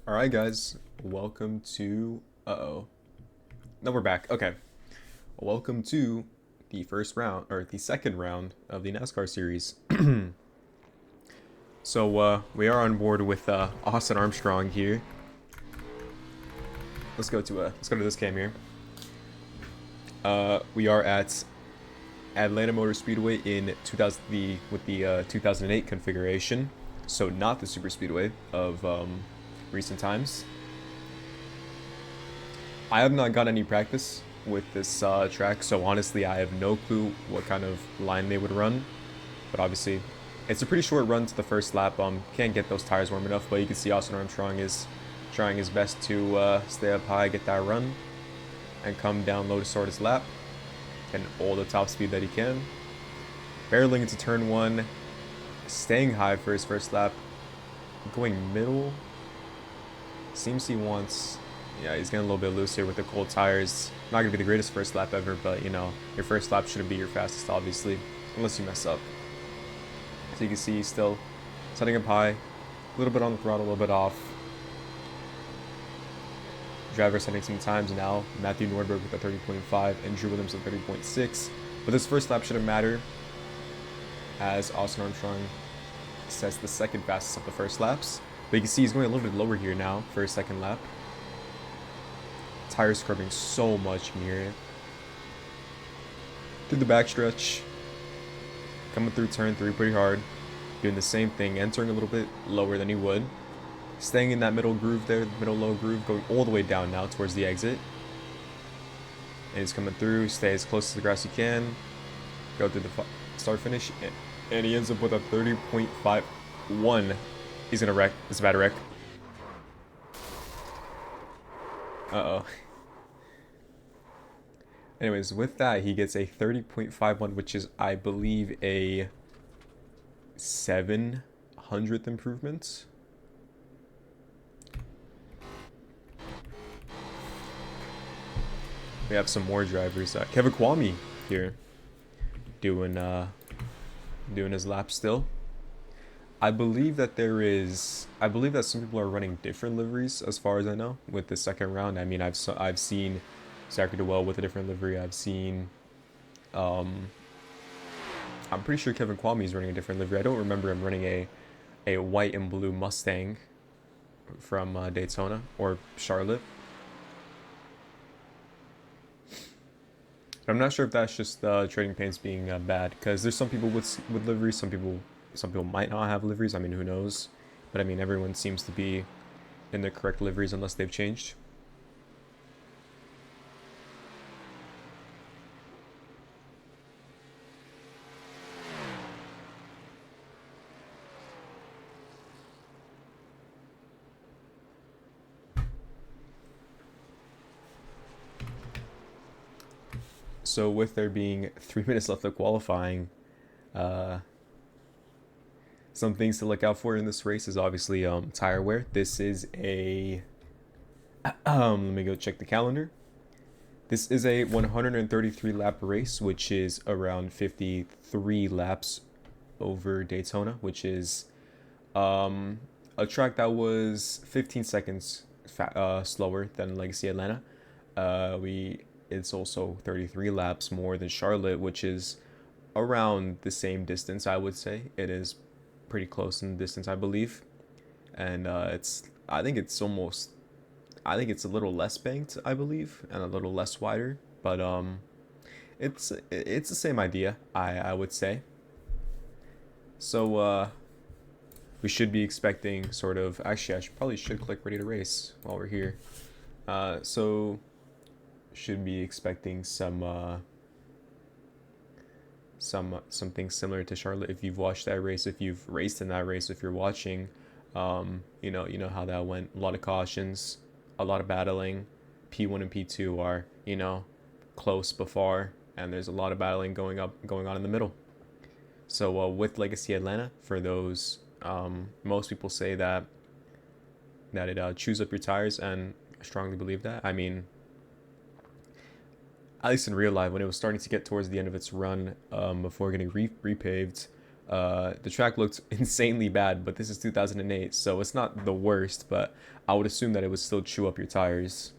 Alright guys, welcome to, no, we're back. Okay. Welcome to the first round, or the second round of the NASCAR series. So, we are on board with, Austin Armstrong here. Let's go to this cam here. We are at Atlanta Motor Speedway in 2008 configuration. So not the super speedway of, recent times. I have not got any practice with this track, so honestly I have no clue what kind of line they would run. But obviously, it's a pretty short run to the first lap. Can't get those tires warm enough, but you can see Austin Armstrong is trying his best to stay up high, get that run, and come down low to start his lap, and all the top speed that he can. Barreling into turn one, staying high for his first lap, going middle. Seems he wants, yeah, he's getting a little bit loose here with the cold tires. Not gonna be the greatest first lap ever, but you know, your first lap shouldn't be your fastest, obviously, unless you mess up. So you can see he's still setting up high, a little bit on the throttle, a little bit off. Driver setting some times now. Matthew Nordberg with a 30.5 and Drew Williams with 30.6. But this first lap shouldn't matter, as Austin Armstrong sets the second fastest of the first laps. But you can see he's going a little bit lower here now for his second lap. Tires scrubbing so much here. Through the backstretch. Coming through turn 3 pretty hard. Doing the same thing, entering a little bit lower than he would. Staying in that middle groove there, middle low groove, going all the way down now towards the exit. And he's coming through, stay as close to the grass you can. Go through the start finish. And he ends up with a 30.51. He's gonna wreck. It's about to wreck. Uh-oh. Anyways, with that, he gets a 30.51, which is, I believe, a 700th improvement. We have some more drivers. Kevin Kwame here, doing his lap still. I believe that some people are running different liveries, as far as I know, with the second round. I mean, I've seen Zachary DeWell with a different livery. I've seen, I'm pretty sure Kevin Kwame is running a different livery. I don't remember him running a white and blue Mustang from Daytona or Charlotte. But I'm not sure if that's just trading paints being bad, because there's some people with liveries, some people might not have liveries. I mean, who knows? But I mean, everyone seems to be in the correct liveries unless they've changed. So with there being 3 minutes left of qualifying, some things to look out for in this race is obviously tire wear. This is a let me go check the calendar. This is a 133 lap race, which is around 53 laps over Daytona, which is a track that was 15 seconds slower than Legacy Atlanta. It's also 33 laps more than Charlotte, which is around the same distance, I would say. It is pretty close in distance, I believe. And I think it's a little less banked, I believe, and a little less wider, but it's the same idea, I would say. So we should be expecting sort of, actually I probably should click ready to race while we're here. So should be expecting something similar to Charlotte. If you've watched that race, if you've raced in that race, if you're watching, you know how that went. A lot of cautions, a lot of battling. P1 and P2 are, close but far, and there's a lot of battling going on in the middle. So with Legacy Atlanta, for those, most people say that it chews up your tires, and I strongly believe that. I mean, at least in real life, when it was starting to get towards the end of its run, before getting repaved, The track looked insanely bad, but this is 2008, so it's not the worst, but I would assume that it would still chew up your tires.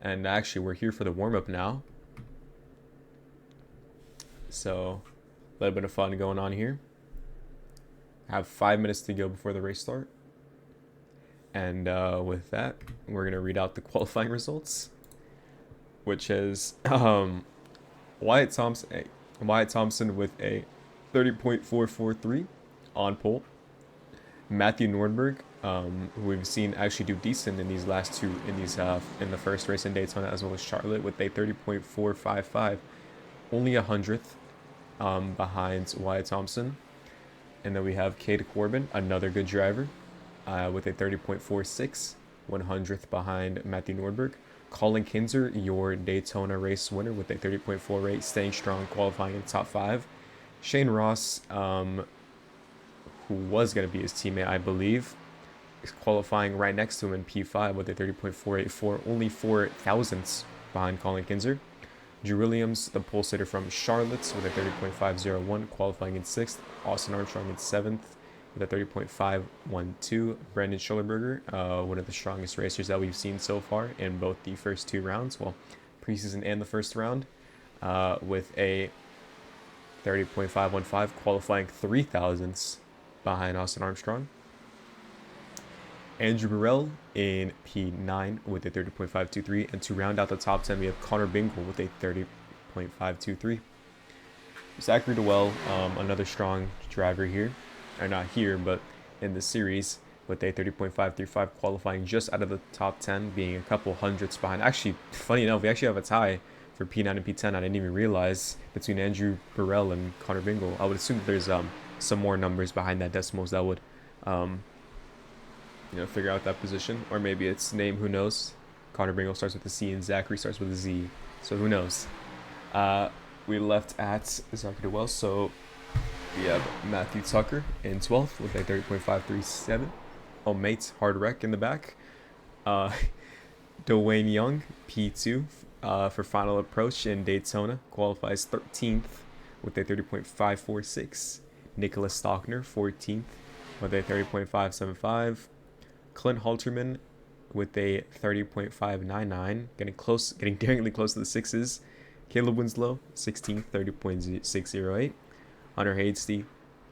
And actually, we're here for the warm-up now. So, a little bit of fun going on here. Have 5 minutes to go before the race start. And with that, we're going to read out the qualifying results, which is Wyatt Thompson with a 30.443 on pole. Matthew Nordberg, who we've seen actually do decent in these last two, in the first race in Daytona as well as Charlotte, with a 30.455, only a hundredth behind Wyatt Thompson. And then we have Cade Corbin, another good driver, with a 30.46, 100th behind Matthew Nordberg. Colin Kinzer, your Daytona race winner, with a 30.48, staying strong, qualifying in the top 5. Shane Ross, who was going to be his teammate, I believe, is qualifying right next to him in P5 with a 30.484, only 4 thousandths behind Colin Kinzer. Drew Williams, the pole sitter from Charlotte, with a 30.501, qualifying in 6th. Austin Armstrong in 7th with a 30.512. Brandon Schillerberger, one of the strongest racers that we've seen so far in both the first 2 rounds, well, preseason and the first round, with a 30.515, qualifying 3 thousandths behind Austin Armstrong. Andrew Burrell in P9 with a 30.523, and to round out the top 10, we have Connor Bingle with a 30.523. Zachary DeWell, another strong driver here, or not here, but in the series, with a 30.535, qualifying just out of the top 10, being a couple hundredths behind. Actually, funny enough, we actually have a tie for P9 and P10. I didn't even realize, between Andrew Burrell and Connor Bingle. I would assume that there's some more numbers behind that decimals that would figure out that position, or maybe it's name, who knows. Connor Bingle starts with a C and Zachary starts with a Z, so who knows. We left at Zachary DeWell, so we have Matthew Tucker in 12th with a 30.537. Oh, mates, hard wreck in the back. Dwayne Young, P2 for final approach in Daytona, qualifies 13th with a 30.546. Nicholas Stockner, 14th with a 30.575. Clint Halterman with a 30.599, getting daringly close to the 6s. Caleb Winslow, 16th, 30.608. Hunter Hadesty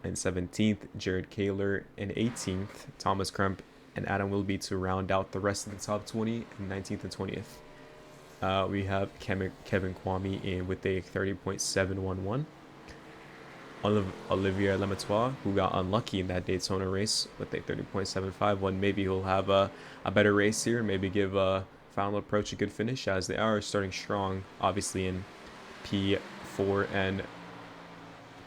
in 17th. Jared Kaler in 18th. Thomas Crump and Adam Wilby to round out the rest of the top 20 in 19th and 20th. We have Kevin Kwame with a 30.711. Olivier Lemaitre, who got unlucky in that Daytona race with a 30.751. Maybe he'll have a better race here, maybe give final approach a good finish, as they are starting strong, obviously, in P4 and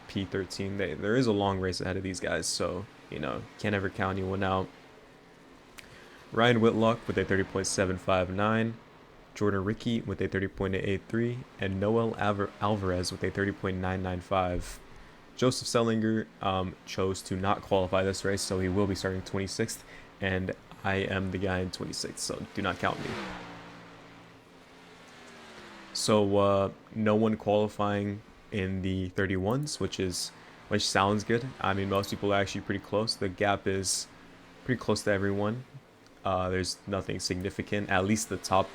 P13. There is a long race ahead of these guys, so, can't ever count anyone out. Ryan Whitlock with a 30.759. Jordan Rickey with a 30.883. And Noel Alvarez with a 30.995. Joseph Sellinger chose to not qualify this race, so he will be starting 26th, and I am the guy in 26th, so do not count me. So no one qualifying in the 31s, which sounds good. I mean, most people are actually pretty close. The gap is pretty close to everyone. There's nothing significant. At least the top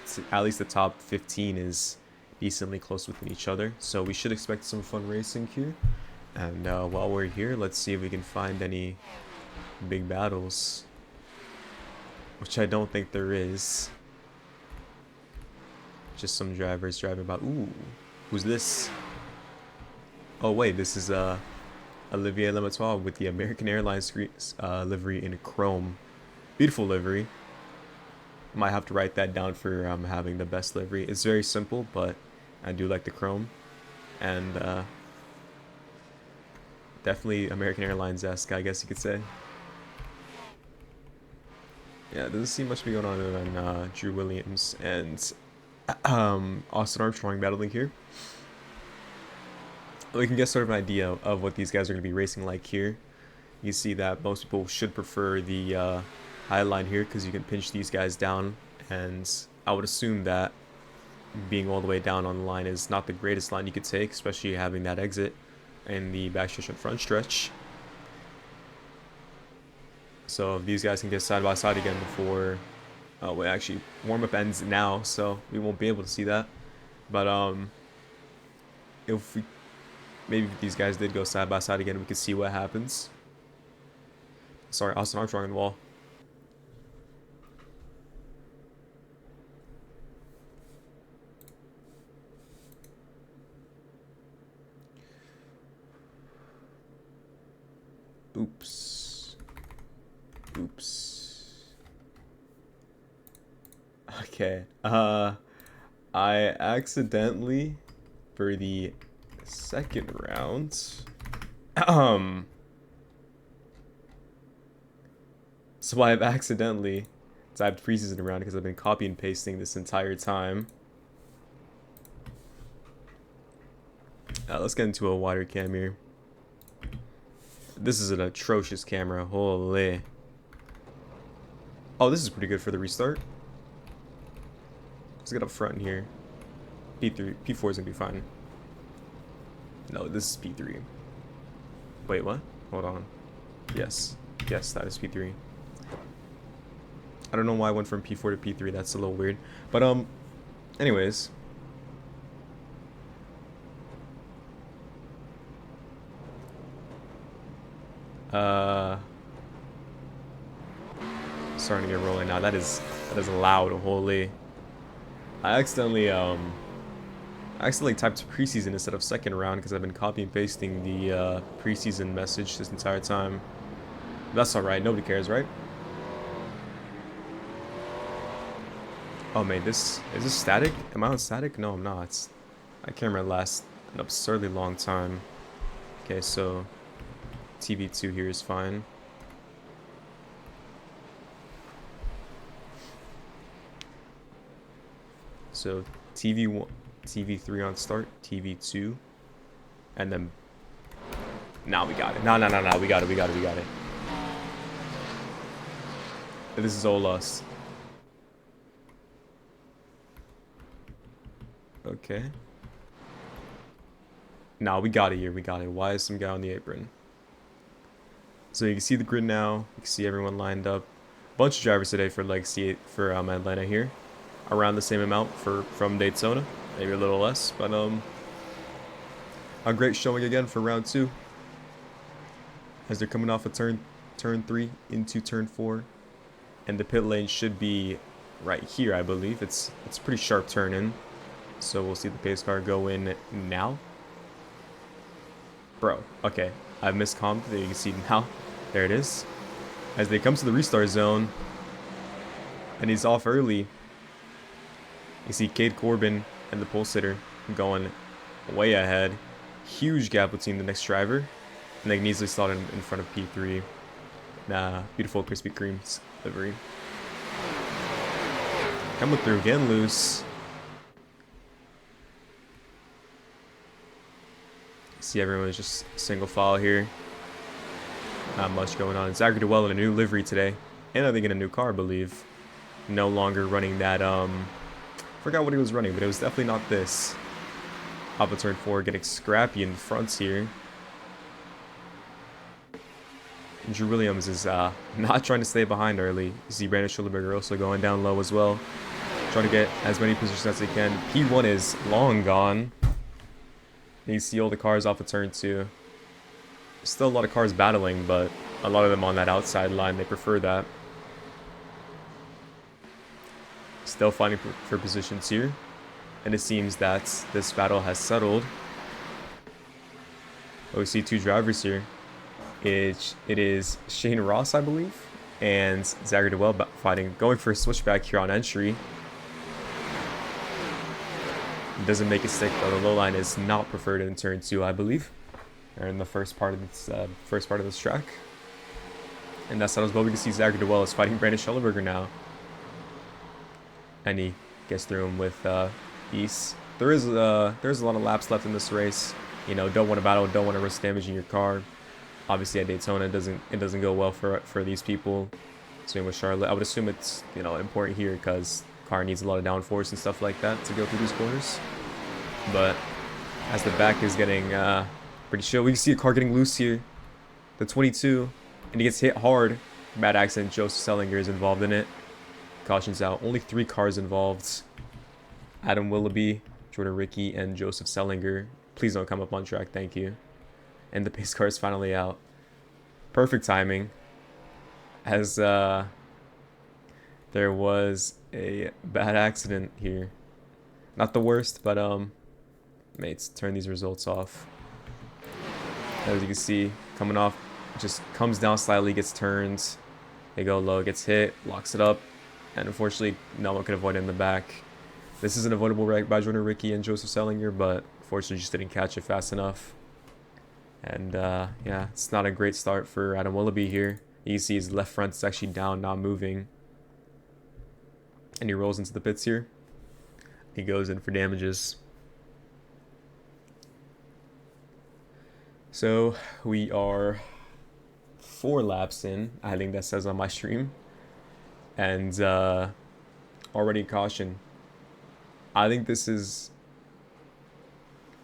15 is decently close within each other, so we should expect some fun racing here. And while we're here, let's see if we can find any big battles, which I don't think there is. Just some drivers driving about. Ooh, who's this? Oh wait, this is Olivier Lemaitre with the American Airlines livery in chrome. Beautiful livery. Might have to write that down for having the best livery. It's very simple, but I do like the chrome, and definitely American Airlines-esque, I guess you could say. Yeah, doesn't seem much to be going on other than Drew Williams and Austin Armstrong battling here. We can get sort of an idea of what these guys are going to be racing like here. You see that most people should prefer the high line here because you can pinch these guys down, and I would assume that being all the way down on the line is not the greatest line you could take, especially having that exit. in the backstretch and front stretch. So if these guys can get side by side again before, well, actually warm up ends now, so we won't be able to see that. But if we, maybe if these guys did go side by side again, we could see what happens. Sorry, Austin Armstrong on the wall. Oops. Oops. Okay. I accidentally, for the second round, so I've accidentally typed preseason around because I've been copy and pasting this entire time. Let's get into a wider cam here. This is an atrocious camera. Holy. Oh, this is pretty good for the restart. Let's get up front here. P3, P4 is gonna be fine. No, this is P3. Wait, what? Hold on. Yes, that is P3. I don't know why I went from P4 to P3. That's a little weird. But anyways. Starting to get rolling now. That is loud. Holy. I accidentally typed preseason instead of second round because I've been copy and pasting the preseason message this entire time. That's all right. Nobody cares, right? Oh man, is this static? Am I on static? No, I'm not. My camera lasts an absurdly long time. Okay, so TV2 here is fine. So TV1, TV3 on start, TV2, and then now we got it. No, we got it. This is all us. Okay. Nah, we got it here. We got it. Why is some guy on the apron? So you can see the grid now. You can see everyone lined up. Bunch of drivers today for Legacy for Atlanta here. Around the same amount from Daytona. Maybe a little less, but a great showing again for round 2. As they're coming off of turn 3 into turn 4, and the pit lane should be right here, I believe. It's a pretty sharp turn in. So we'll see the pace car go in now. Bro, okay. I've miscomped. There you can see now. There it is. As they come to the restart zone. And he's off early. You see Cade Corbin and the pole sitter going way ahead. Huge gap between the next driver. And they can easily slot in front of P3. Nah, beautiful Krispy Kreme's livery. Coming through again loose. See everyone is just single file here. Not much going on. Zachary DeWell in a new livery today. And I think in a new car, I believe. No longer running that, forgot what he was running, but it was definitely not this. Off of turn 4, getting scrappy in fronts here. Drew Williams is not trying to stay behind early. You see Brandon Schullerberger also going down low as well. Trying to get as many positions as they can. P1 is long gone. You see all the cars off of turn 2. Still a lot of cars battling, but a lot of them on that outside line. They prefer that. Still fighting for positions here. And it seems that this battle has settled. But we see 2 drivers here. It is Shane Ross, I believe, and Zachary DeWell fighting, going for a switchback here on entry. Doesn't make it stick, though. The low line is not preferred in turn 2, I believe, or in the first part of this track. And that's how as well. We can see Zachary DeWell is fighting Brandon Schullerberger now, and he gets through him with ease. There's a lot of laps left in this race. You know, don't want to battle, don't want to risk damaging your car. Obviously at Daytona, it doesn't go well for these people. Same with Charlotte. I would assume it's, you know, important here because car needs a lot of downforce and stuff like that to go through these corners. But as the back is getting Pretty sure we can see a car getting loose here. The 22. And he gets hit hard. Bad accident. Joseph Sellinger is involved in it. Caution's out. Only 3 cars involved. Adam Willoughby, Jordan Ricky, and Joseph Sellinger. Please don't come up on track. Thank you. And the pace car is finally out. Perfect timing. As there was a bad accident here. Not the worst, but mates, turn these results off. As you can see, coming off, just comes down slightly, gets turned. They go low, gets hit, locks it up, and unfortunately, no one could avoid it in the back. This is an avoidable wreck by Jordan Ricky and Joseph Sellinger, but unfortunately just didn't catch it fast enough. And yeah, it's not a great start for Adam Willoughby here. You can see his left front is actually down, not moving. And he rolls into the pits here. He goes in for damages. So we are 4 laps in, I think that says on my stream. And already caution. I think this is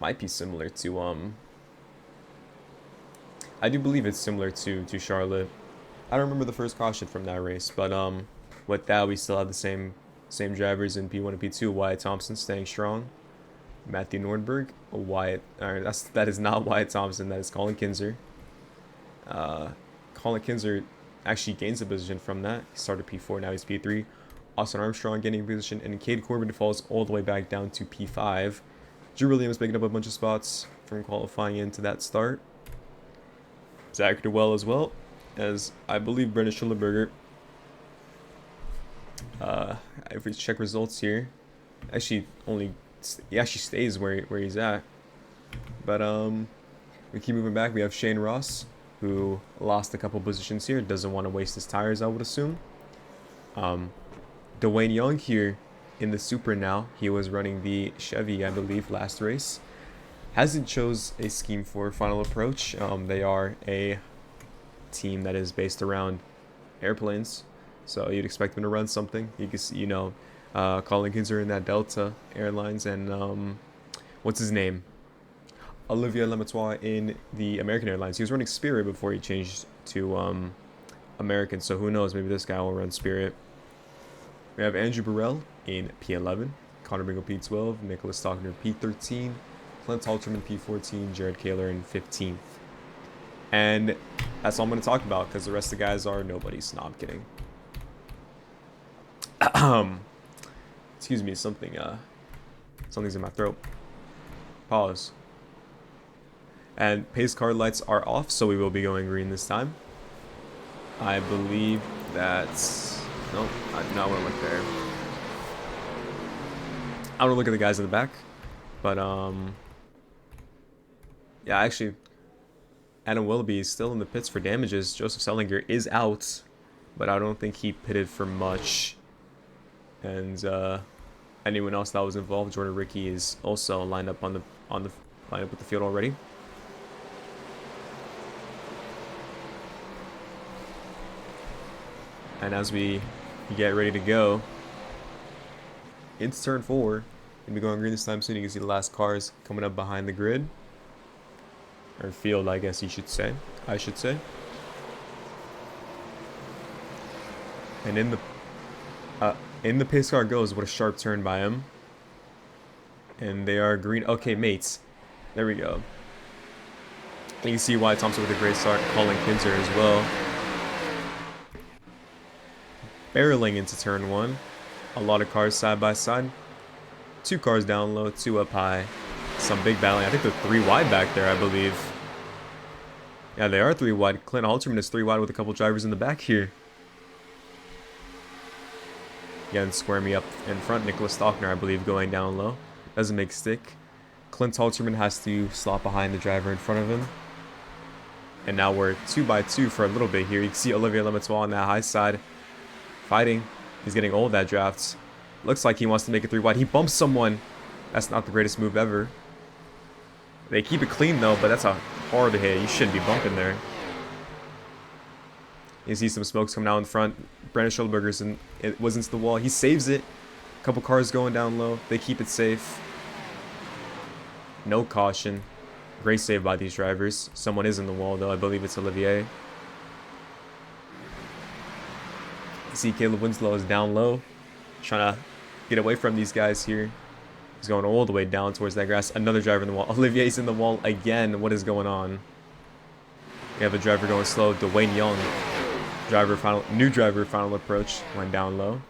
might be similar to I do believe it's similar to Charlotte. I don't remember the first caution from that race, but with that we still have the same drivers in P1 and P2. Wyatt Thompson staying strong. Matthew Nordberg, that is not Wyatt Thompson, that is Colin Kinzer. Colin Kinzer actually gains a position from that. He started P4, now he's P3. Austin Armstrong getting a position, and Cade Corbin falls all the way back down to P5. Drew Williams picking up a bunch of spots from qualifying into that start. Zach Dewell as well, as I believe Brendan Schillerberger. If we check results here, he actually stays where he's at. But we keep moving back. We have Shane Ross, who lost a couple positions here. Doesn't want to waste his tires, I would assume. Dwayne Young here in the Supra now. He was running the Chevy, I believe, last race. Hasn't chose a scheme for final approach. They are a team that is based around airplanes, so you'd expect them to run something. You can see, Colin Kinzer in that Delta Airlines, and what's his name? Olivier Lemaitre in the American Airlines. He was running Spirit before he changed to American, so who knows? Maybe this guy will run Spirit. We have Andrew Burrell in P11, Connor Bingo P12, Nicholas Stockner P13, Clint Halterman P14, Jared Kaler in 15th. And that's all I'm going to talk about, because the rest of the guys are nobodies. No, I'm kidding. Excuse me, something's in my throat. Pause. And pace car lights are off, so we will be going green this time. I believe that's... Nope, I do not want to look there. I want to look at the guys in the back. But, yeah, actually, Adam Willoughby is still in the pits for damages. Joseph Sellinger is out, but I don't think he pitted for much. And anyone else that was involved, Jordan Ricky is also lined up lined up with the field already. And as we get ready to go into turn 4, we'll be going green this time soon. You can see the last cars coming up behind the grid. Or field, I guess I should say. And in the pace car goes, what a sharp turn by him. And they are green. Okay, mates. There we go. And you can see Wyatt Thompson with a great start. Colin Kinzer as well. Barreling into turn 1. A lot of cars side by side. 2 cars down low, 2 up high. Some big battling. I think they're 3 wide back there, I believe. Yeah, they are 3 wide. Clint Halterman is 3 wide with a couple drivers in the back here. Again, square me up in front. Nicholas Stockner, I believe, going down low. Doesn't make stick. Clint Halterman has to slot behind the driver in front of him. And now we're 2x2 for a little bit here. You can see Olivier Lemaitre on that high side fighting. He's getting all of that drafts. Looks like he wants to make it 3 wide. He bumps someone. That's not the greatest move ever. They keep it clean though, but that's a hard hit. You shouldn't be bumping there. You see some smokes coming out in front. Brandon Schulberger's it was into the wall. He saves it. A couple cars going down low. They keep it safe. No caution. Great save by these drivers. Someone is in the wall, though. I believe it's Olivier. You see Caleb Winslow is down low, trying to get away from these guys here. He's going all the way down towards that grass. Another driver in the wall. Olivier's in the wall again. What is going on? We have a driver going slow. Dwayne Young. New driver final approach. Went down low.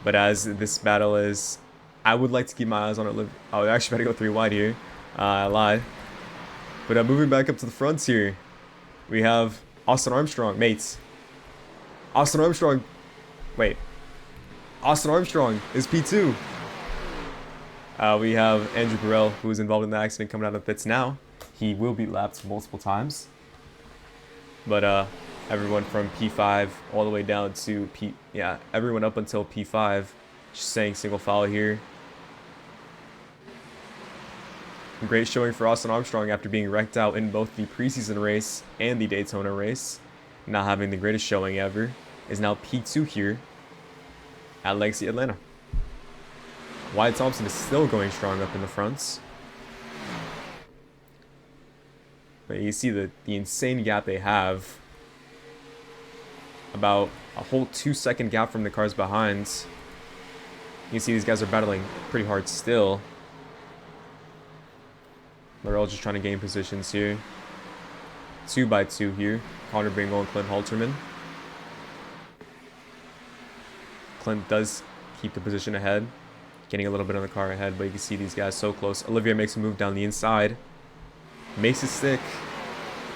But as this battle is, I would like to keep my eyes on it. Oh, I actually better go 3 wide here. I lied. But moving back up to the fronts here, we have Austin Armstrong, mates. Austin Armstrong. Wait. Austin Armstrong is P2. We have Andrew Burrell, who was involved in the accident, coming out of the pits now. He will be lapped multiple times. But everyone from P5 all the way down to everyone up until P5 just saying single file here. Great showing for Austin Armstrong after being wrecked out in both the preseason race and the Daytona race. Not having the greatest showing ever. Is now P2 here at Legacy Atlanta. Wyatt Thompson is still going strong up in the fronts. But you see the insane gap they have. About a whole 2-second gap from the cars behind. You can see these guys are battling pretty hard still. They're all just trying to gain positions here. 2 by 2 here. Connor Bingle and Clint Halterman. Clint does keep the position ahead. Getting a little bit on the car ahead, but you can see these guys so close. Olivier makes a move down the inside. Makes it stick.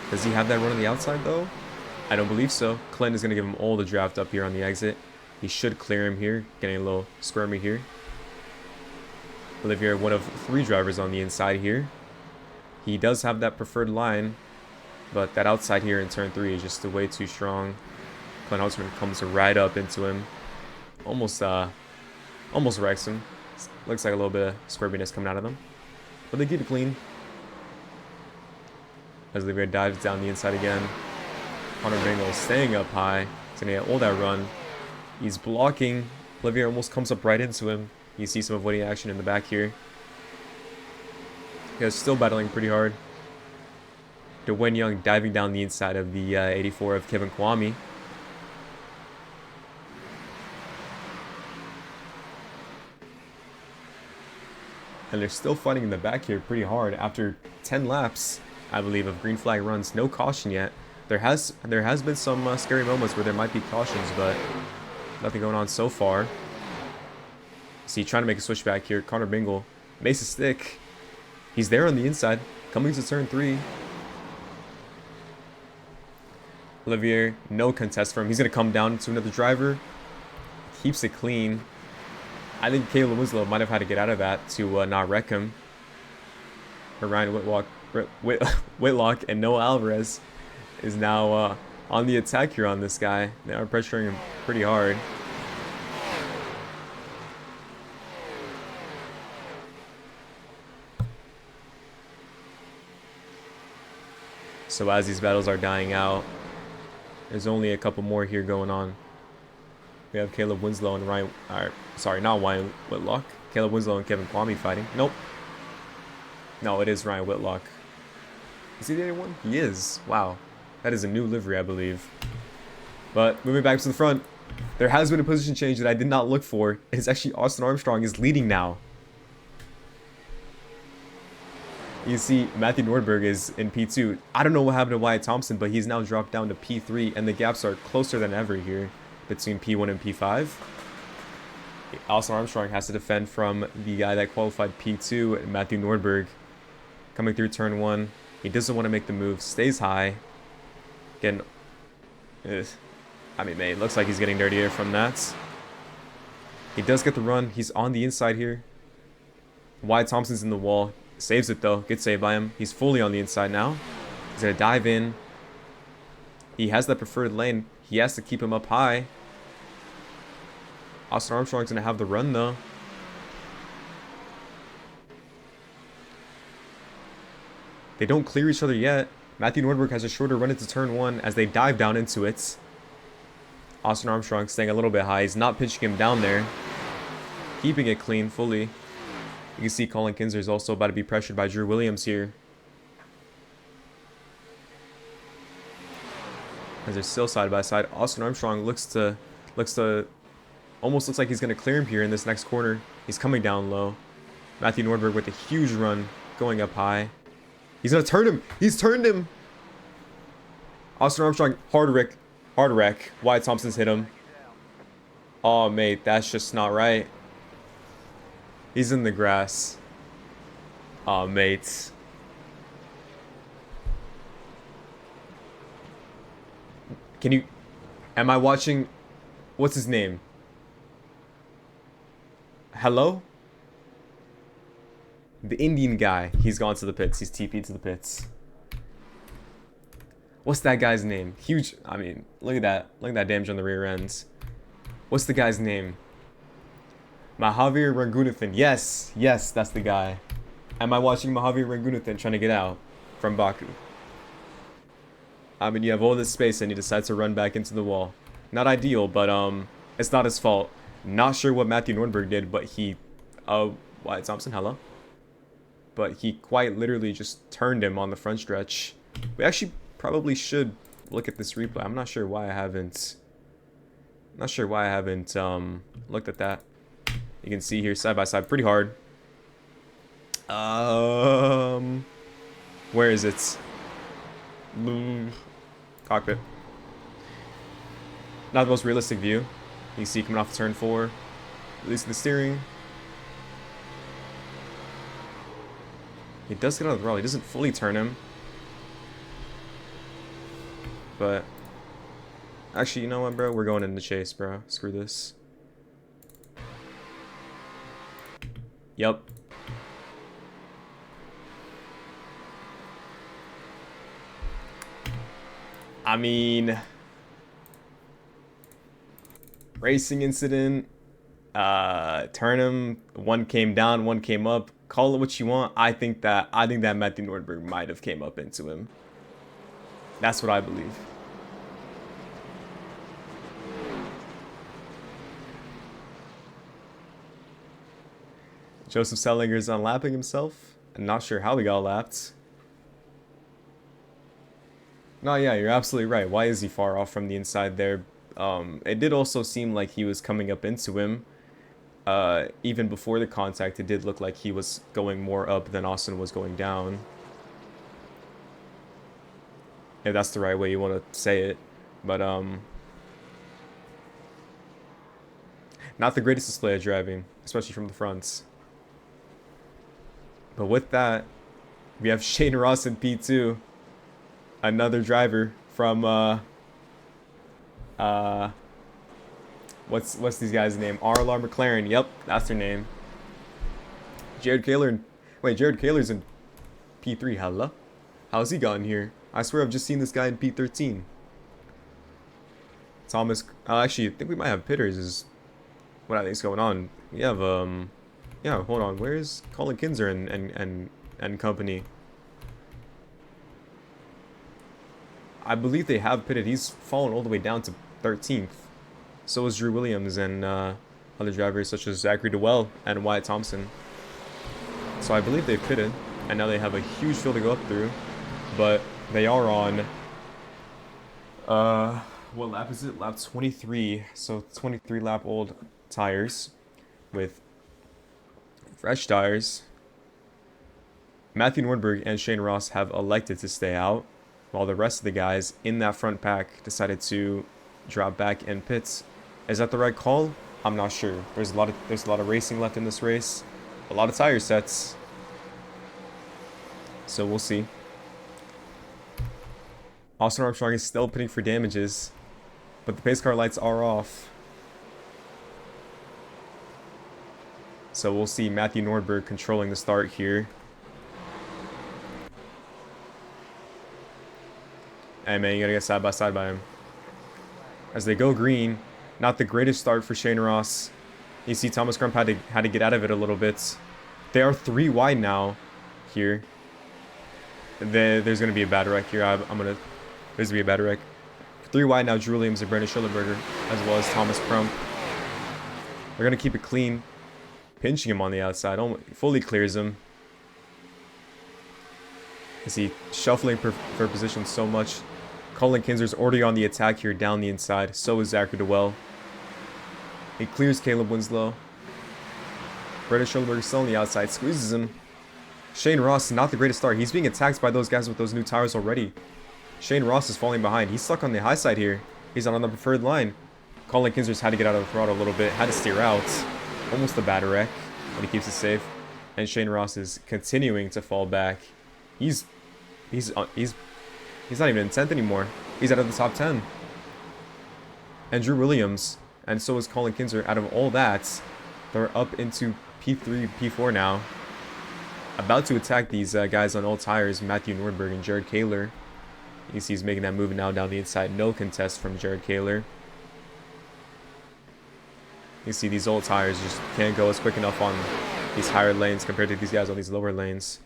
Does he have that run on the outside, though? I don't believe so. Clint is going to give him all the draft up here on the exit. He should clear him here. Getting a little squirmy here. Olivier, one of 3 drivers on the inside here. He does have that preferred line, but that outside here in turn 3 is just way too strong. Clint Halterman comes right up into him. Almost wrecks him. Looks like a little bit of squirminess coming out of them. But they keep it clean. As Olivier dives down the inside again. Connor Bingle staying up high. He's going to get all that run. He's blocking. Olivier almost comes up right into him. You see some avoiding action in the back here. He's still battling pretty hard. Dwayne Young diving down the inside of the 84 of Kevin Kwame. And they're still fighting in the back here pretty hard after 10 laps, I believe, of green flag runs. No caution yet. There has been some scary moments where there might be cautions, but nothing going on so far. See, trying to make a switch back here. Connor Bingle makes a stick. He's there on the inside, coming to turn 3. Olivier, no contest for him. He's going to come down to another driver. Keeps it clean. I think Caleb Winslow might have had to get out of that to not wreck him. But Ryan Whitlock and Noah Alvarez is now on the attack here on this guy. They are pressuring him pretty hard. So as these battles are dying out, there's only a couple more here going on. We have Caleb Winslow and Ryan, sorry, not Ryan Whitlock. Caleb Winslow and Kevin Kwame fighting. Nope. No, it is Ryan Whitlock. Is he the only one? He is. Wow. That is a new livery, I believe. But moving back to the front, there has been a position change that I did not look for. It's actually Austin Armstrong is leading now. You see, Matthew Nordberg is in P2. I don't know what happened to Wyatt Thompson, but he's now dropped down to P3, and the gaps are closer than ever here between P1 and P5. Austin Armstrong has to defend from the guy that qualified P2, Matthew Nordberg. Coming through turn 1. He doesn't want to make the move. Stays high. Getting... I mean, man, it looks like he's getting dirtier from that. He does get the run. He's on the inside here. Wyatt Thompson's in the wall. Saves it, though. Good save by him. He's fully on the inside now. He's going to dive in. He has that preferred lane. He has to keep him up high. Austin Armstrong's going to have the run, though. They don't clear each other yet. Matthew Nordberg has a shorter run into turn 1 as they dive down into it. Austin Armstrong staying a little bit high. He's not pitching him down there. Keeping it clean fully. You can see Colin Kinser is also about to be pressured by Drew Williams here. As they're still side by side. Austin Armstrong almost looks like he's going to clear him here in this next corner. He's coming down low. Matthew Nordberg with a huge run going up high. He's going to turn him. He's turned him. Austin Armstrong, hard wreck. Wyatt Thompson's hit him. Oh, mate, that's just not right. He's in the grass. Oh, mate. Am I watching, what's his name? Hello? The Indian guy. He's gone to the pits. He's TP'd to the pits. What's that guy's name? Huge. I mean, look at that. Look at that damage on the rear ends. What's the guy's name? Mahavir Rangunathan. Yes. Yes, that's the guy. Am I watching Mahavir Rangunathan trying to get out from Baku? I mean, you have all this space and you decide to run back into the wall. Not ideal, but it's not his fault. Not sure what Matthew Nordberg did, but he... Wyatt Thompson, hello? But he quite literally just turned him on the front stretch. We actually probably should look at this replay. I'm not sure why I haven't... looked at that. You can see here side by side pretty hard. Where is it? Cockpit. Not the most realistic view. You can see coming off turn 4. Releasing the steering. He does get out of the throttle. He doesn't fully turn him. But actually, you know what, bro? We're going in the chase, bro. Screw this. Yep. I mean, racing incident, turn him, one came down, one came up, call it what you want. I think that Matthew Nordberg might have came up into him. That's what I believe. Joseph Sellinger's unlapping himself. I'm not sure how he got lapped. No, yeah, you're absolutely right. Why is he far off from the inside there? It did also seem like he was coming up into him. Even before the contact, it did look like he was going more up than Austin was going down. If that's the right way you want to say it. But, not the greatest display of driving, especially from the fronts. But with that, we have Shane Ross in P2. Another driver from what's these guys' name? RLR McLaren. Yep, that's their name. Jared Kaler's in P3. Hello? How's he gotten here? I swear I've just seen this guy in P13. Thomas, actually, I think we might have pitters is what I think is going on. We have yeah, hold on. Where's Colin Kinser and company? I believe they have pitted. He's fallen all the way down to 13th. So is Drew Williams and other drivers such as Zachary DeWell and Wyatt Thompson. So I believe they've pitted, and now they have a huge field to go up through. But they are on, what lap is it? Lap 23. So 23 lap old tires with fresh tires. Matthew Nordberg and Shane Ross have elected to stay out, while the rest of the guys in that front pack decided to drop back in pits. Is that the right call? I'm not sure. There's a lot of racing left in this race, a lot of tire sets. So we'll see. Austin Armstrong is still pitting for damages, but the pace car lights are off. So we'll see Matthew Nordberg controlling the start here. Hey man, you gotta get side by side by him. As they go green, not the greatest start for Shane Ross. You see Thomas Crump had to get out of it a little bit. They are 3 wide now here. There's gonna be a bad wreck here. There's gonna be a bad wreck. 3 wide now, Drew Williams and Brandon Schillerberger, as well as Thomas Crump. They're going to keep it clean. Pinching him on the outside. Fully clears him. Is he shuffling for position so much? Colin Kinser's already on the attack here down the inside. So is Zachary DeWell. He clears Caleb Winslow. Brandon Schillerberger still on the outside. Squeezes him. Shane Ross, not the greatest start. He's being attacked by those guys with those new tires already. Shane Ross is falling behind. He's stuck on the high side here. He's not on the preferred line. Colin Kinser's had to get out of the throttle a little bit. Had to steer out. Almost a bad wreck, but he keeps it safe. And Shane Ross is continuing to fall back. He's not even in 10th anymore. He's out of the top 10. And Drew Williams, and so is Colin Kinser. Out of all that, they're up into P3, P4 now. About to attack these guys on all tires, Matthew Nordberg and Jared Kaler. You see he's making that move now down the inside. No contest from Jared Kaler. You see these old tires just can't go as quick enough on these higher lanes compared to these guys on these lower lanes.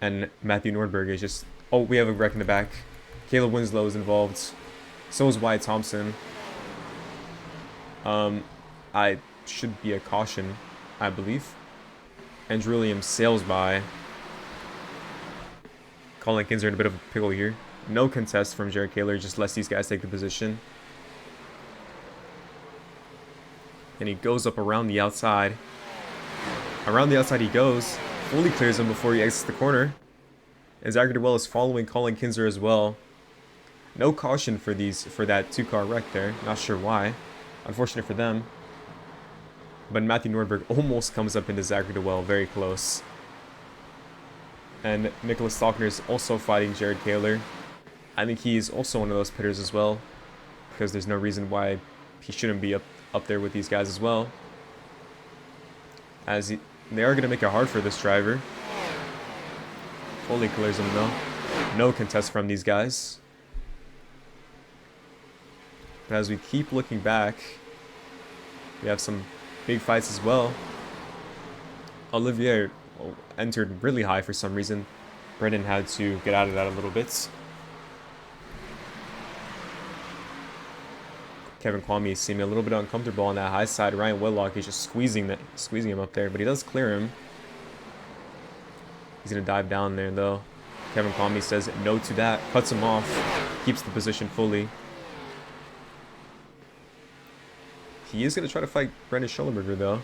And Matthew Nordberg is just... Oh, we have a wreck in the back. Caleb Winslow is involved. So is Wyatt Thompson. I should be a caution, I believe. And Drew Williams sails by. Colin Kinser in a bit of a pickle here. No contest from Jared Kaler, just lets these guys take the position. And he goes up around the outside. Around the outside he goes. Fully clears him before he exits the corner. And Zachary DeWell is following Colin Kinser as well. No caution for that 2-car wreck there. Not sure why. Unfortunate for them. But Matthew Nordberg almost comes up into Zachary DeWell. Very close. And Nicholas Stockner is also fighting Jared Kaler. I think he's also one of those pitters as well. Because there's no reason why he shouldn't be up there with these guys as well. They are going to make it hard for this driver. Fully clears him though. No contest from these guys. But as we keep looking back, we have some big fights as well. Olivier entered really high for some reason. Brendan had to get out of that a little bit. Kevin Kwame seemed a little bit uncomfortable on that high side. Ryan Whitlock is just squeezing him up there, but he does clear him. He's going to dive down there, though. Kevin Kwame says no to that. Cuts him off. Keeps the position fully. He is going to try to fight Brandon Schillerberger, though.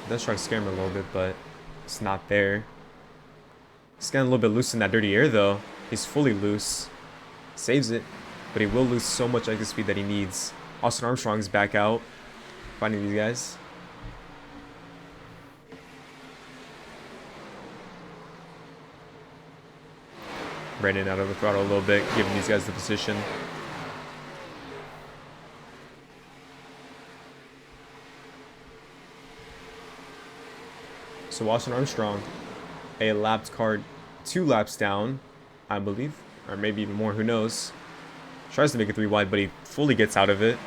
He does try to scare him a little bit, but it's not there. He's getting a little bit loose in that dirty air, though. He's fully loose. Saves it, but he will lose so much exit speed that he needs. Austin Armstrong's back out, fighting these guys. Brandon out of the throttle a little bit, giving these guys the position. So Austin Armstrong, a lapped car 2 laps down, I believe, or maybe even more, who knows. Tries to make it 3 wide, but he fully gets out of it.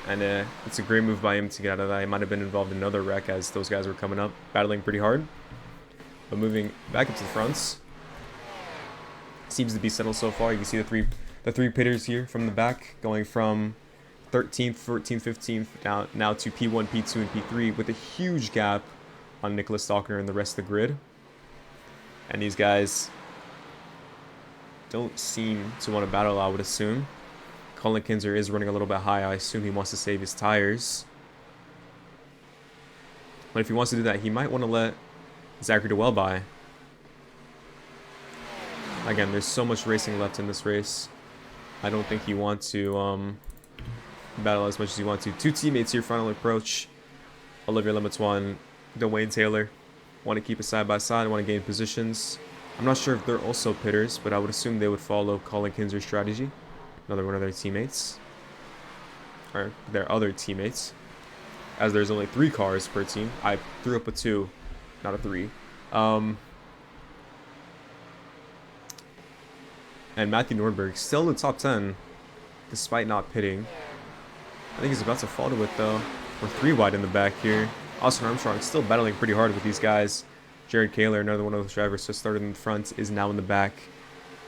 And it's a great move by him to get out of that. He might have been involved in another wreck as those guys were coming up, battling pretty hard. But moving back up to the fronts. Seems to be settled so far. You can see the three pitters here from the back, going from 13th, 14th, 15th, now to P1, P2, and P3, with a huge gap on Nicholas Stalker and the rest of the grid. And these guys don't seem to want to battle, I would assume. Colin Kinser is running a little bit high. I assume he wants to save his tires. But if he wants to do that, he might want to let Zachary DeWell by. Again, there's so much racing left in this race. I don't think you want to battle as much as you want to. 2 teammates here, final approach. Olivier Lemaitre and Dwayne Taylor want to keep it side by side, want to gain positions. I'm not sure if they're also pitters, but I would assume they would follow Colin Kinser's strategy. Another one of their teammates. Or their other teammates. As there's only 3 cars per team. I threw up a 2, not a 3. And Matthew Nordberg still in the top 10, despite not pitting. I think he's about to fall to it, though. We're 3 wide in the back here. Austin Armstrong still battling pretty hard with these guys. Jared Kaler, another one of those drivers, just started in the front, is now in the back.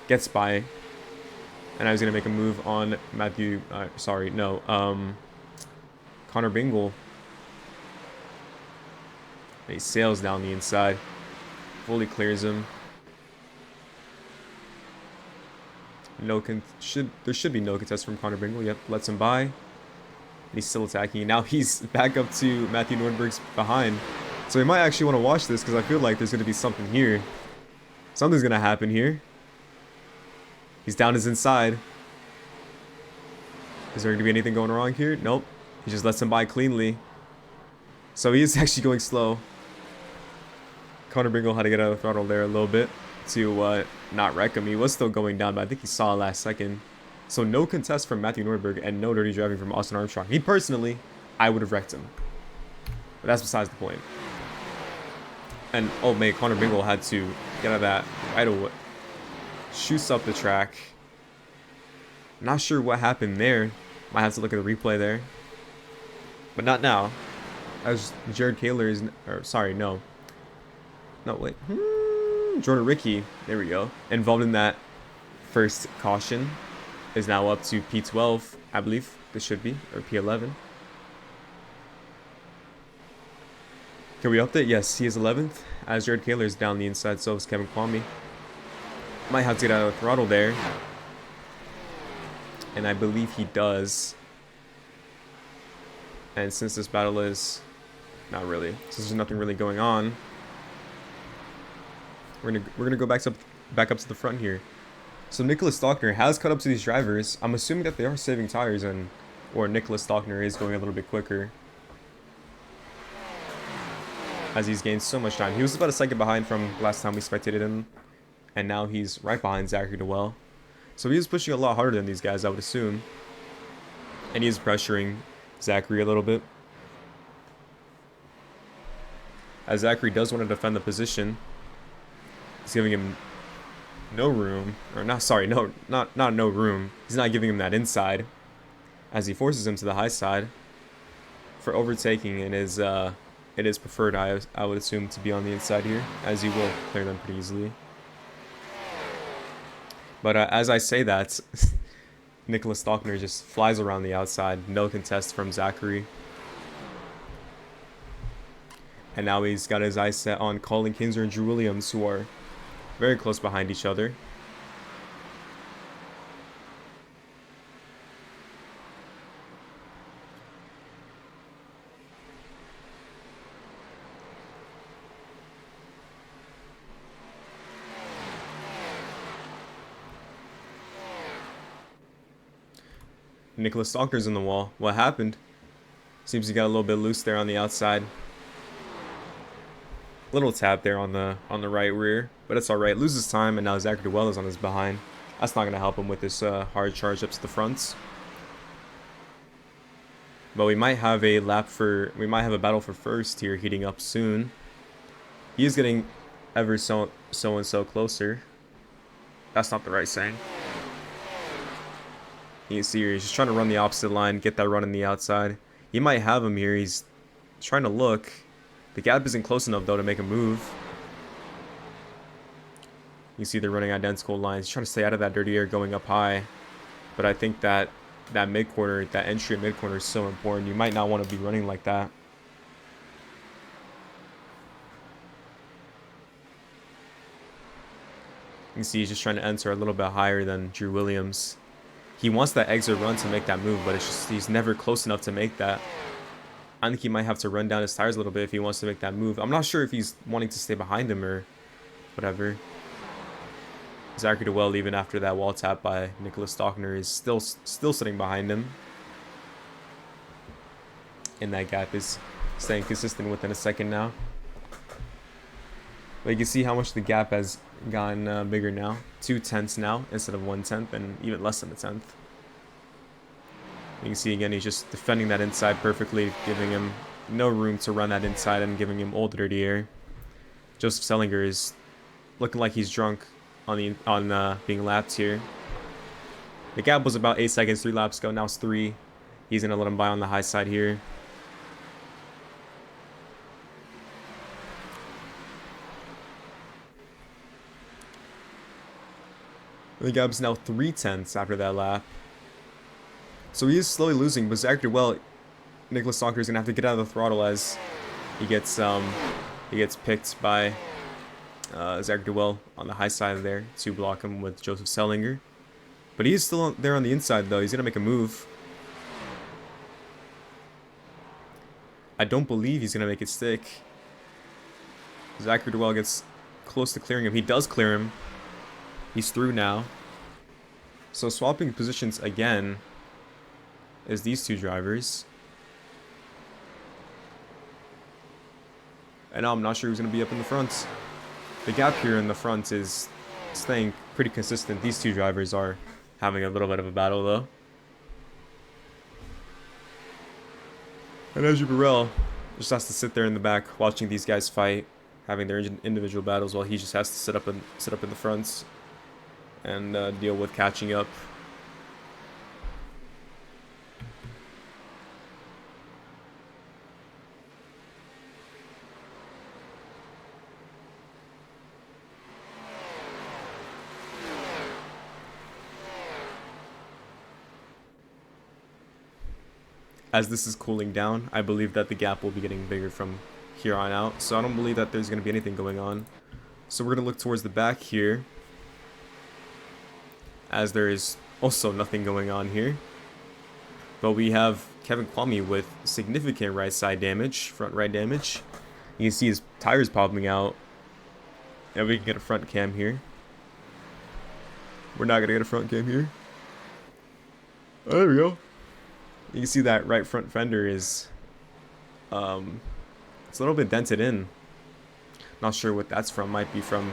Gets by And I was going to make a move on Connor Bingle. He sails down the inside. Fully clears him. There should be no contest from Connor Bingle. Yep, lets him by. And he's still attacking. Now he's back up to Matthew Nordberg's behind. So we might actually want to watch this because I feel like there's going to be something here. Something's going to happen here. He's down his inside. Is there going to be anything going wrong here? Nope. He just lets him by cleanly. So he is actually going slow. Connor Bingle had to get out of the throttle there a little bit to not wreck him. He was still going down, but I think he saw last second. So no contest from Matthew Nordberg and no dirty driving from Austin Armstrong. Me personally, I would have wrecked him. But that's besides the point. And oh man, Connor Bingle had to get out of that right away. Shoots up the track. Not sure what happened there. Might have to look at the replay there. But not now. As Jared Kaler is... Or, sorry, no. No, wait. Jordan Ricky, there we go, involved in that first caution, is now up to P12, I believe this should be, or P11. Can we update? Yes, he is 11th, as Jared Kaler is down the inside, so is Kevin Kwame. Might have to get out of the throttle there. And I believe he does. And since this battle is... Not really. Since there's nothing really going on, we're gonna go back up to the front here. So Nicholas Stockner has caught up to these drivers. I'm assuming that they are saving tires, or Nicholas Stockner is going a little bit quicker as he's gained so much time. He was about a second behind from last time we spectated him, and now he's right behind Zachary DeWell. So he is pushing a lot harder than these guys, I would assume, and he is pressuring Zachary a little bit, as Zachary does want to defend the position. He's giving him no room, or not no room. He's not giving him that inside, as he forces him to the high side for overtaking. And it is preferred, I would assume, to be on the inside here, as you will clear them pretty easily. But as I say that, Nicholas Stockner just flies around the outside. No contest from Zachary. And now he's got his eyes set on Colin Kinzer and Drew Williams, who are very close behind each other. Nicholas Stockner's in the wall. What happened? Seems he got a little bit loose there on the outside. Little tap there on the right rear, but it's all right. Loses time, and now Zachary DeWell is on his behind. That's not going to help him with this hard charge up to the fronts. But we might have a battle for first here heating up soon. He is getting ever so closer. That's not the right saying. You can see here, he's just trying to run the opposite line, get that run in the outside. You might have him here. He's trying to look. The gap isn't close enough, though, to make a move. You see they're running identical lines. He's trying to stay out of that dirty air going up high. But I think that mid-corner, that entry at mid-corner is so important. You might not want to be running like that. You can see he's just trying to enter a little bit higher than Drew Williams. He wants that exit run to make that move, but it's just he's never close enough to make that. I think he might have to run down his tires a little bit if he wants to make that move. I'm not sure if he's wanting to stay behind him or whatever. Zachary DeWell, even after that wall tap by Nicholas Stockner, is still sitting behind him. And that gap is staying consistent within a second now. But you can see how much the gap has gotten bigger now. 2/10 now instead of 1/10, and even less than a tenth. You can see again, he's just defending that inside perfectly, giving him no room to run that inside and giving him old dirty air. Joseph Sellinger is looking like he's drunk on being lapped here. The gap was about 8 seconds 3 laps ago. Now it's 3. He's gonna let him by on the high side here. The gap's now 3/10 after that lap. So he is slowly losing, but Zach Duell, Nicholas Stalker is gonna have to get out of the throttle as he gets picked by Zach Duell on the high side there to block him with Joseph Sellinger. But he is still there on the inside though. He's gonna make a move. I don't believe he's gonna make it stick. Zachary Duell gets close to clearing him. He does clear him. He's through now. So swapping positions again is these two drivers. And now I'm not sure who's going to be up in the front. The gap here in the front is staying pretty consistent. These two drivers are having a little bit of a battle though. And Andrew Burrell just has to sit there in the back watching these guys fight, having their individual battles, while he just has to sit up in the fronts and deal with catching up. As this is cooling down, I believe that the gap will be getting bigger from here on out. So I don't believe that there's going to be anything going on. So we're going to look towards the back here, as there is also nothing going on here. But we have Kevin Kwame with significant right side damage, front right damage. You can see his tires popping out. And we can get a front cam here. We're not going to get a front cam here. Oh, there we go. You can see that right front fender is, it's a little bit dented in. Not sure what that's from. Might be from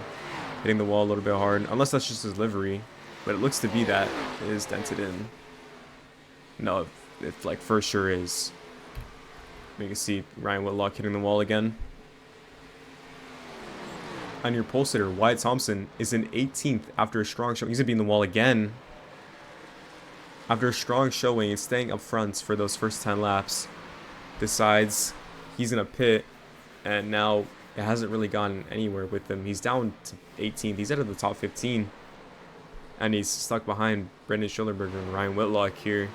hitting the wall a little bit hard. Unless that's just his livery. But it looks to be that it is dented in. No, it like for sure is. You can see Ryan Whitlock hitting the wall again. On your pole sitter, Wyatt Thompson is in 18th after a strong showing. He's going to be in the wall again. After a strong showing and staying up front for those first 10 laps, decides he's going to pit, and now it hasn't really gone anywhere with him. He's down to 18th. He's out of the top 15, and he's stuck behind Brendan Schillerberger and Ryan Whitlock here,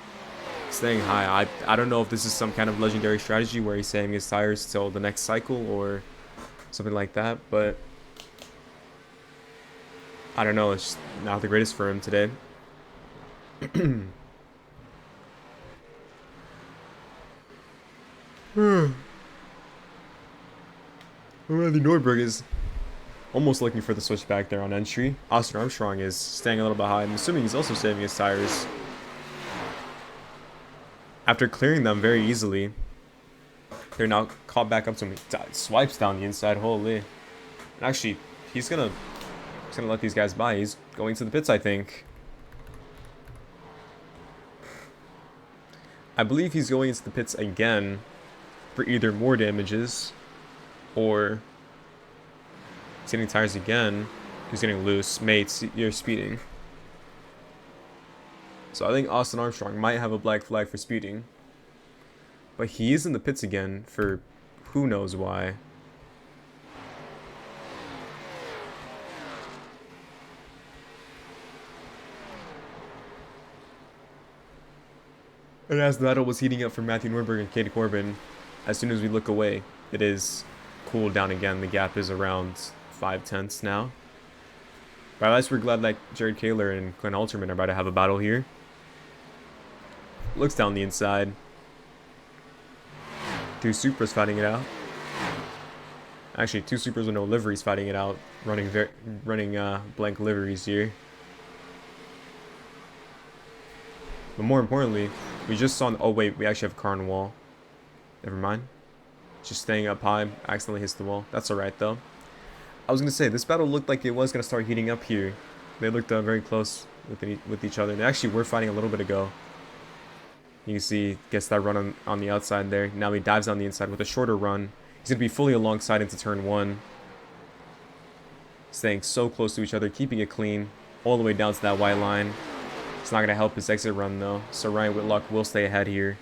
staying high. I don't know if this is some kind of legendary strategy where he's saving his tires till the next cycle or something like that, but I don't know. It's just not the greatest for him today. Randy Neuberg is almost looking for the switchback there on entry. Austin Armstrong is staying a little behind. I'm assuming he's also saving his tires. After clearing them very easily, they're now caught back up to him. He swipes down the inside. Holy. And actually, he's gonna let these guys by. He's going to the pits, I think. I believe he's going into the pits again for either more damages or he's hitting tires again. He's getting loose. Mates, you're speeding. So I think Austin Armstrong might have a black flag for speeding. But he is in the pits again for who knows why. And as the battle was heating up for Matthew Norberg and Katie Corbin, as soon as we look away, it is cooled down again. The gap is around 5/10 now. But at least we're glad that Jared Kaler and Glenn Alterman are about to have a battle here. Looks down the inside. Two Supras fighting it out. Actually, two Supras with no liveries fighting it out. Running blank liveries here. But more importantly, we just saw... Oh wait, we actually have a car on the wall. Never mind. Just staying up high. Accidentally hits the wall. That's alright though. I was going to say, this battle looked like it was going to start heating up here. They looked very close with each other. They actually were fighting a little bit ago. You can see, gets that run on the outside there. Now he dives on the inside with a shorter run. He's going to be fully alongside into turn 1. Staying so close to each other, keeping it clean. All the way down to that white line. It's not going to help his exit run though. So Ryan Whitlock will stay ahead here.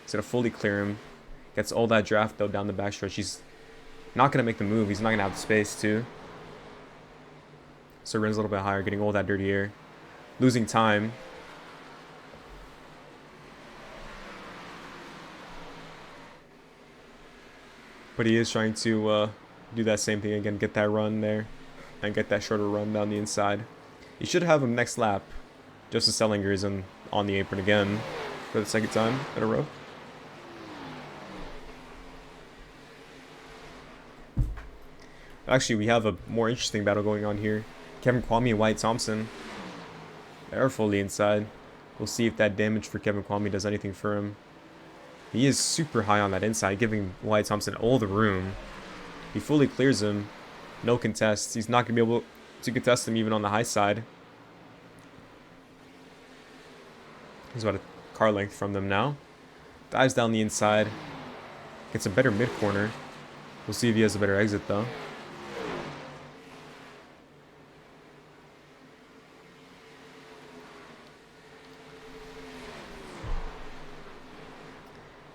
He's going to fully clear him. Gets all that draft though down the backstretch. He's not going to make the move. He's not going to have the space to. So runs a little bit higher, getting all that dirty air. losing time. But he is trying to do that same thing again, get that run there, and get that shorter run down the inside. You should have him next lap. Joseph Sellinger is on the apron again for the second time in a row. Actually, we have a more interesting battle going on here. Kevin Kwame and Wyatt Thompson. They're fully inside. We'll see if that damage for Kevin Kwame does anything for him. He is super high on that inside, giving Wyatt Thompson all the room. He fully clears him. No contests. He's not going to be able to contest him even on the high side. He's about a car length from them now. Dives down the inside. Gets a better mid-corner. We'll see if he has a better exit, though.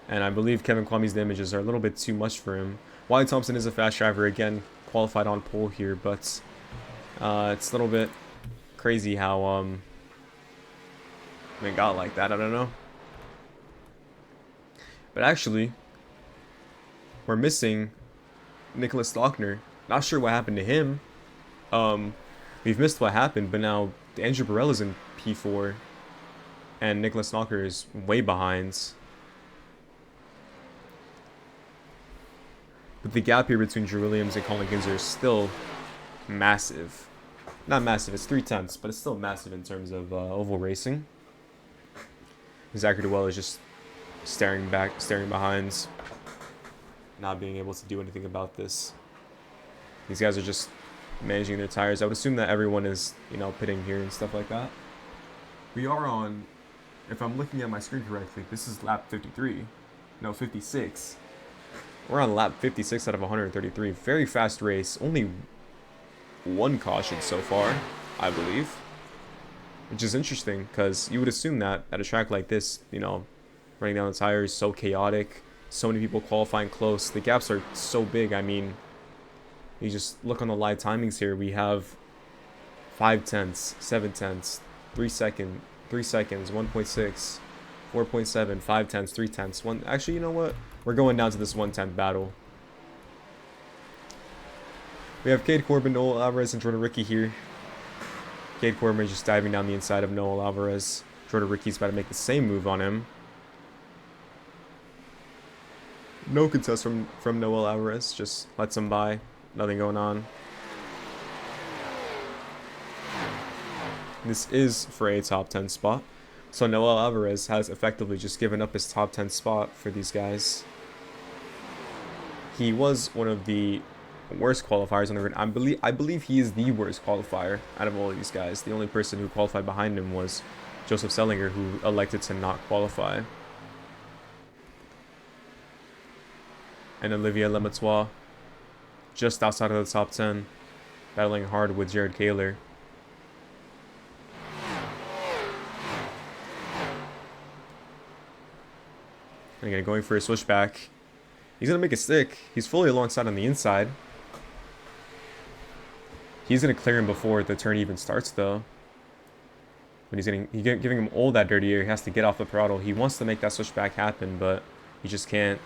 And I believe Kevin Kwame's damages are a little bit too much for him. Wyatt Thompson is a fast driver, again, qualified on pole here, but it's a little bit crazy how they got like that. I don't know. But actually, we're missing Nicholas Stockner. Not sure what happened to him. We've missed what happened, but now Andrew Barella's in P4, and Nicholas Stockner is way behind. But the gap here between Drew Williams and Colin Ginzer is still massive. Not massive, it's 3/10, but it's still massive in terms of oval racing. Zachary Duell is just staring behind, not being able to do anything about this. These guys are just managing their tires. I would assume that everyone is, pitting here and stuff like that. We are on, if I'm looking at my screen correctly, this is lap 53. No, 56. We're on lap 56 out of 133. Very fast race. Only one caution so far, I believe. Which is interesting, because you would assume that at a track like this, running down the tires, so chaotic, so many people qualifying close. The gaps are so big. I mean, you just look on the live timings here. We have 5/10, 7/10, 3 seconds, 1.6, 4.7, 5/10, 3/10. Actually, you know what? We're going down to this 1/10 battle. We have Cade Corbin, Noel Alvarez, and Jordan Ricky here. Cade Corbin is just diving down the inside of Noel Alvarez. Jordan Ricky's about to make the same move on him. No contest from Noel Alvarez. Just lets him by. Nothing going on. This is for a top 10 spot. So Noel Alvarez has effectively just given up his top 10 spot for these guys. He was one of the worst qualifiers on the grid. I believe he is the worst qualifier out of all of these guys. The only person who qualified behind him was Joseph Sellinger, who elected to not qualify. And Olivier Lemaitre, just outside of the top 10, battling hard with Jared Kaler. And again, going for a switchback. He's going to make a stick. He's fully alongside on the inside. He's going to clear him before the turn even starts, though. But he's giving him all that dirty air. He has to get off the throttle. He wants to make that switchback happen, but he just can't.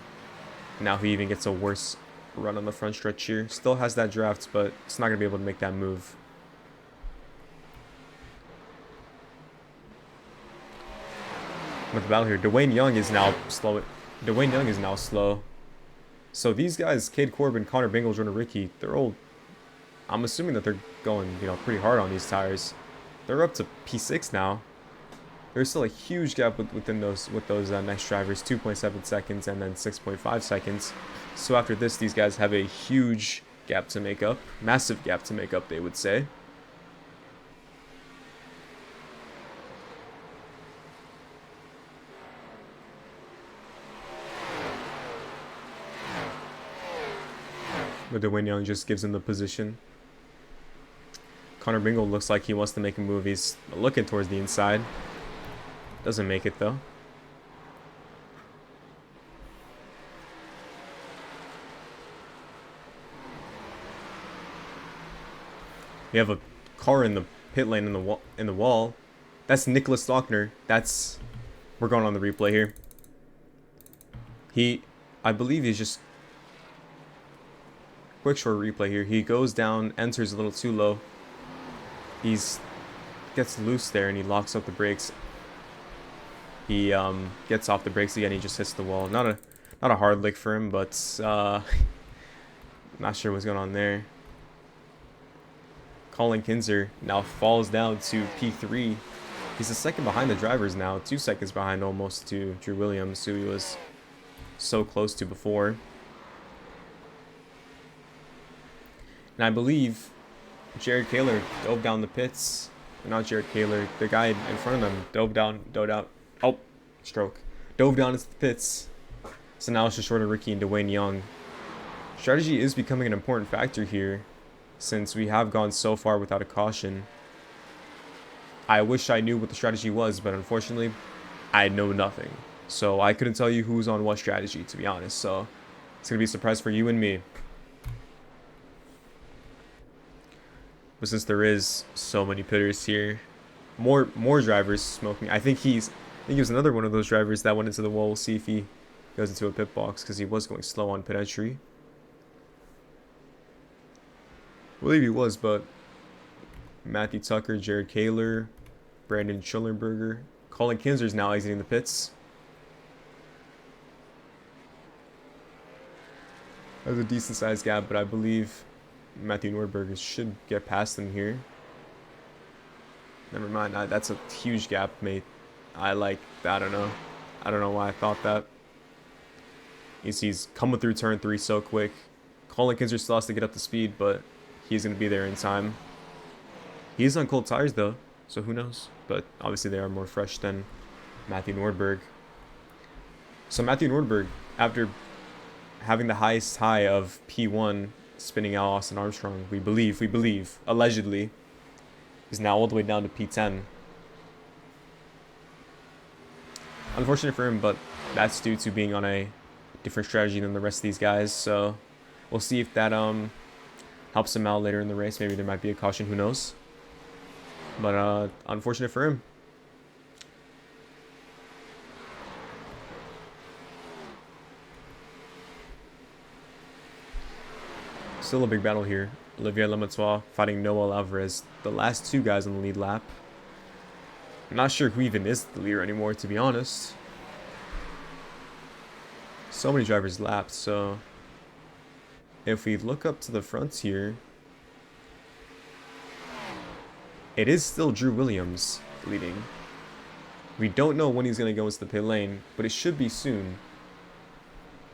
Now he even gets a worse run on the front stretch here. Still has that draft, but it's not going to be able to make that move. With the battle here, Dwayne Young is now slow. So these guys, Cade Corbin, Connor Bingle, Jordan Ricky, they're all, I'm assuming that they're going, pretty hard on these tires. They're up to P6 now. There's still a huge gap with those nice drivers, 2.7 seconds and then 6.5 seconds. So after this, these guys have a huge gap to make up, massive gap to make up, they would say. But Dwayne Young just gives him the position. Connor Bingle looks like he wants to make a move. He's looking towards the inside. Doesn't make it, though. We have a car in the pit lane in the wall. That's Nicholas Stockner. We're going on the replay here. I believe he's just... Quick short replay here. He goes down, enters a little too low. Gets loose there and he locks up the brakes. He gets off the brakes again. He just hits the wall. Not a hard lick for him, but not sure what's going on there. Colin Kinser now falls down to P3. He's a second behind the drivers now, 2 seconds behind almost to Drew Williams, who he was so close to before. And I believe Jared Kaler dove down the pits. Not Jared Kaler, the guy in front of them dove down. Oh, stroke. Dove down into the pits. So now it's just short of Ricky and Dwayne Young. Strategy is becoming an important factor here, since we have gone so far without a caution. I wish I knew what the strategy was, but unfortunately, I know nothing. So I couldn't tell you who's on what strategy, to be honest. So it's going to be a surprise for you and me. But since there is so many pitters here, more drivers smoking. I think he was another one of those drivers that went into the wall. We'll see if he goes into a pit box, because he was going slow on pit entry. I believe he was, but Matthew Tucker, Jared Kaler, Brandon Schullenberger, Colin Kinser is now exiting the pits. That was a decent sized gap, but I believe Matthew Nordberger should get past him here. Never mind, that's a huge gap, mate. I don't know why I thought that. He's coming through turn 3 so quick. Colin Kinser still has to get up to speed, but he's going to be there in time. He's on cold tires though, so who knows? But obviously they are more fresh than Matthew Nordberg. So Matthew Nordberg, after having the highest high of P1, spinning out Austin Armstrong, we believe, allegedly, is now all the way down to P10. Unfortunate for him, but that's due to being on a different strategy than the rest of these guys. So we'll see if that helps him out later in the race. Maybe there might be a caution, who knows? But unfortunate for him. Still a big battle here. Olivier Lemaitre fighting Noel Alvarez, the last 2 guys on the lead lap. I'm not sure who even is the leader anymore, to be honest. So many drivers lapped, so if we look up to the fronts here, it is still Drew Williams leading. We don't know when he's going to go into the pit lane, but it should be soon,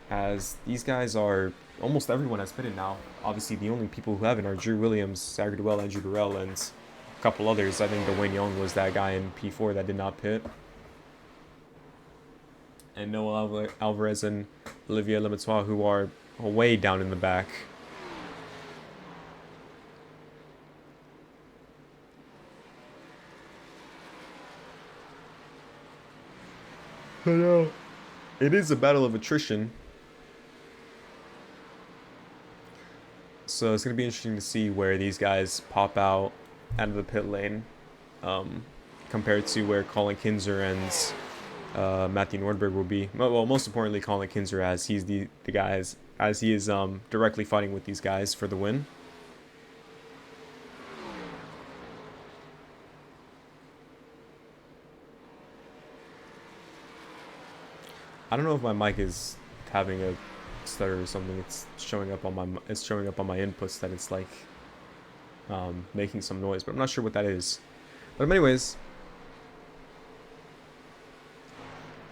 as these guys are... Almost everyone has pitted now. Obviously, the only people who haven't are Drew Williams, Zachary Duell, Andrew Burrell, and a couple others. I think Dwayne Young was that guy in P4 that did not pit. And Noel Alvarez and Olivier Lemaitre, who are way down in the back. I know. It is a battle of attrition. So it's going to be interesting to see where these guys pop out of the pit lane, compared to where Colin Kinser and Matthew Nordberg will be. Well, most importantly, Colin Kinser, as he's the guys, as he is directly fighting with these guys for the win. I don't know if my mic is having a stutter or something. It's showing up on my inputs that it's like making some noise, but I'm not sure what that is. But anyways,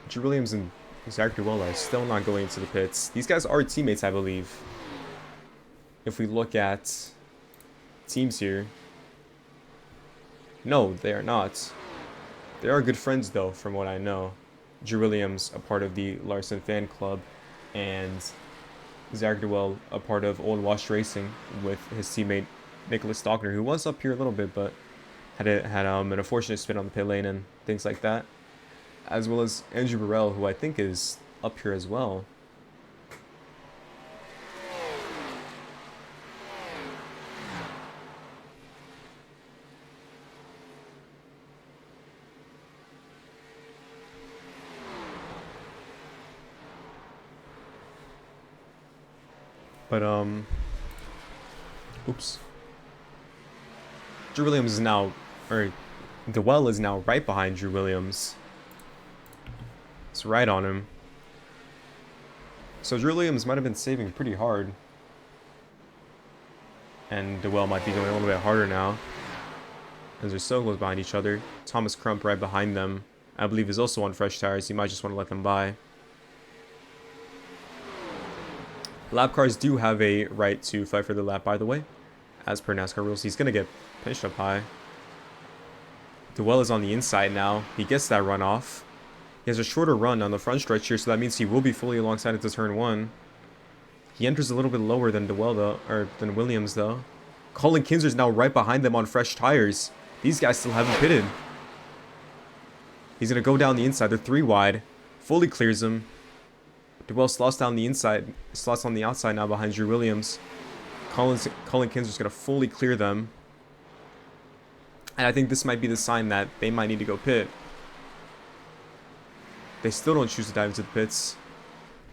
Drew Williams and Zachary Duell are still not going into the pits. These guys are teammates, I believe. If we look at teams here, no, they are not. They are good friends though, from what I know. Drew Williams, a part of the Larson fan club, and Zachary Duell, a part of Old Wash Racing with his teammate Nicholas Stockner, who was up here a little bit, but had an unfortunate spin on the pit lane and things like that, as well as Andrew Burrell, who I think is up here as well. But oops. Drew Williams is now, or Dewell is now right behind Drew Williams. It's right on him. So Drew Williams might have been saving pretty hard. And Dewell might be going a little bit harder now, as they're so close behind each other. Thomas Crump right behind them, I believe, is also on fresh tires. He might just want to let them by. Lap cars do have a right to fight for the lap, by the way. As per NASCAR rules, he's going to get pinched up high. Dewell is on the inside now. He gets that runoff. He has a shorter run on the front stretch here, so that means he will be fully alongside into turn 1. He enters a little bit lower than Dewell, though, or than Williams, though. Colin Kinser's now right behind them on fresh tires. These guys still haven't pitted. He's going to go down the inside. They're 3 wide. Fully clears him. Dewell slots down the inside. Slots on the outside now behind Drew Williams. Colin Kinser's going to fully clear them. And I think this might be the sign that they might need to go pit. They still don't choose to dive into the pits.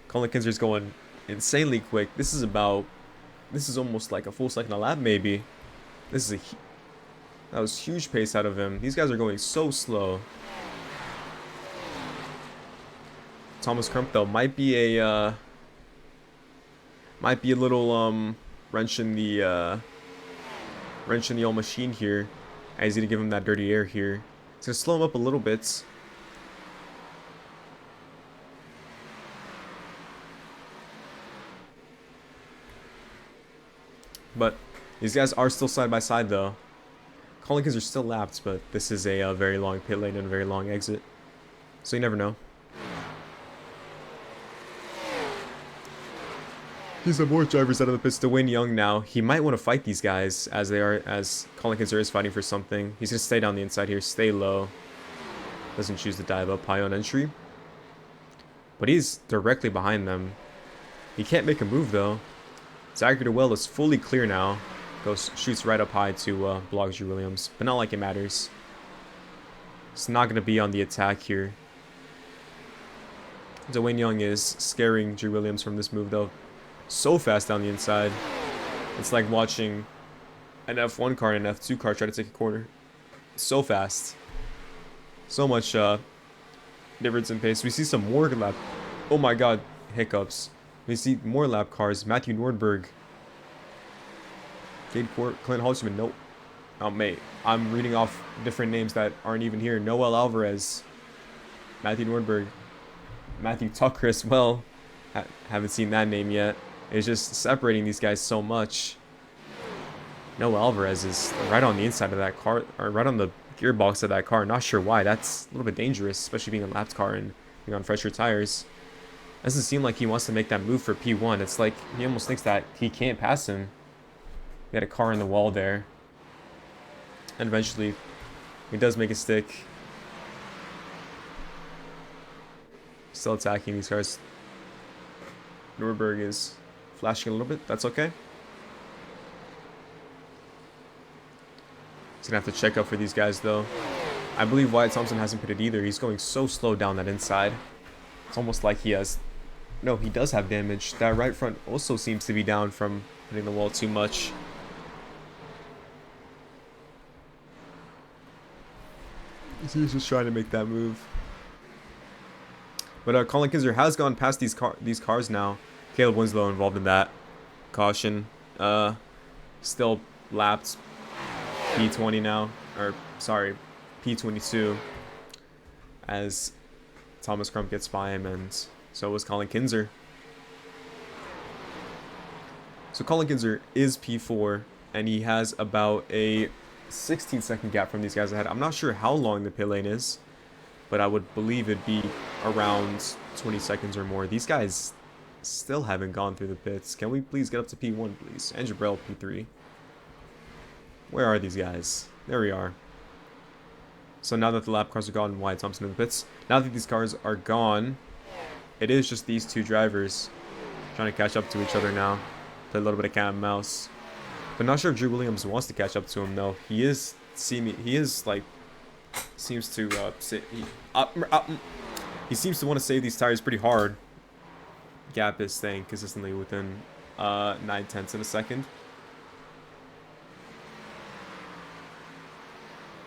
Colin Kinser's going insanely quick. This is almost like a full second a lap, maybe. That was huge pace out of him. These guys are going so slow. Thomas Crump, though, might be a little wrench in the old machine here. I just need to give him that dirty air here. It's gonna slow him up a little bit. But these guys are still side by side, though. Colin Kinser are still lapped, but this is a very long pit lane and a very long exit. So you never know. He's the more drivers out of the pits to win Young now. He might want to fight these guys as Colin Kinser is fighting for something. He's going to stay down the inside here, stay low. Doesn't choose to dive up high on entry. But he's directly behind them. He can't make a move, though. Zachary Dewell is fully clear now. Shoots right up high to block Drew Williams. But not like it matters. It's not going to be on the attack here. Dwayne Young is scaring Drew Williams from this move, though. So fast down the inside. It's like watching an F1 car and an F2 car try to take a corner. So fast. So much difference in pace. We see some more lap. Oh my god, hiccups. We see more lap cars. Matthew Nordberg. Clint Holtzman. Nope. Oh, mate. I'm reading off different names that aren't even here. Noel Alvarez. Matthew Nordberg. Matthew Tucker as well. Haven't seen that name yet. It's just separating these guys so much. Noel Alvarez is right on the inside of that car, or right on the gearbox of that car. Not sure why. That's a little bit dangerous, especially being a lapped car and being on fresher tires. Doesn't seem like he wants to make that move for P1. It's like he almost thinks that he can't pass him. He had a car in the wall there. And eventually, he does make a stick. Still attacking these cars. Nordberg is flashing a little bit. That's okay. He's going to have to check up for these guys, though. I believe Wyatt Thompson hasn't pitted either. He's going so slow down that inside. It's almost like he has... No, he does have damage. That right front also seems to be down from hitting the wall too much. He's just trying to make that move. But Colin Kinser has gone past these cars now. Caleb Winslow involved in that. Caution. Still lapped. P20 now. Or, sorry, P22. As Thomas Crump gets by him, and so was Colin Kinser. So Colin Kinser is P4, and he has about a 16-second gap from these guys ahead. I'm not sure how long the pit lane is, but I would believe it'd be around 20 seconds or more. These guys still haven't gone through the pits. Can we please get up to P1, please? And Jabril, P3. Where are these guys? There we are. So now that the lap cars are gone, Wyatt Thompson in the pits. Now that these cars are gone, it is just these two drivers trying to catch up to each other now. Play a little bit of cat and mouse. But not sure if Drew Williams wants to catch up to him, though. He is like, seems to he seems to want to save these tires pretty hard. Gap is staying consistently within 9/10 in a second.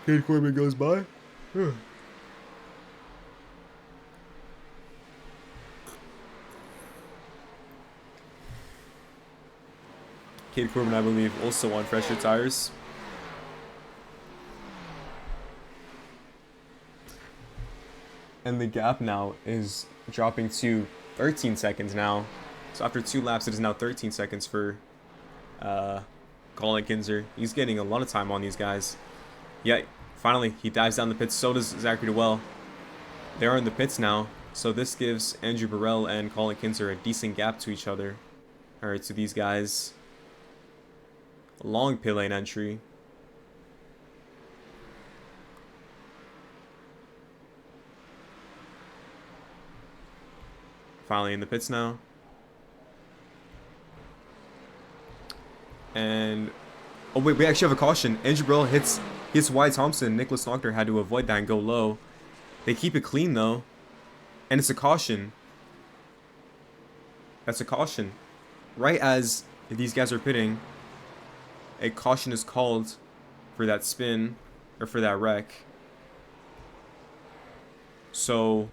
Cade Corbin goes by. Cade Corbin, I believe, also on fresher tires. And the gap now is dropping to 13 seconds now. So after 2 laps, it is now 13 seconds for Colin Kinser. He's getting a lot of time on these guys. Yeah, finally, he dives down the pits. So does Zachary DeWell. They are in the pits now. So this gives Andrew Burrell and Colin Kinser a decent gap to each other. Alright, to these guys. Long pit lane entry. Finally in the pits now. And oh wait, we actually have a caution. Andrew Burrell hits Wyatt Thompson. Nicholas Knockner had to avoid that and go low. They keep it clean though. And it's a caution. That's a caution. Right as these guys are pitting, a caution is called for that spin or for that wreck. So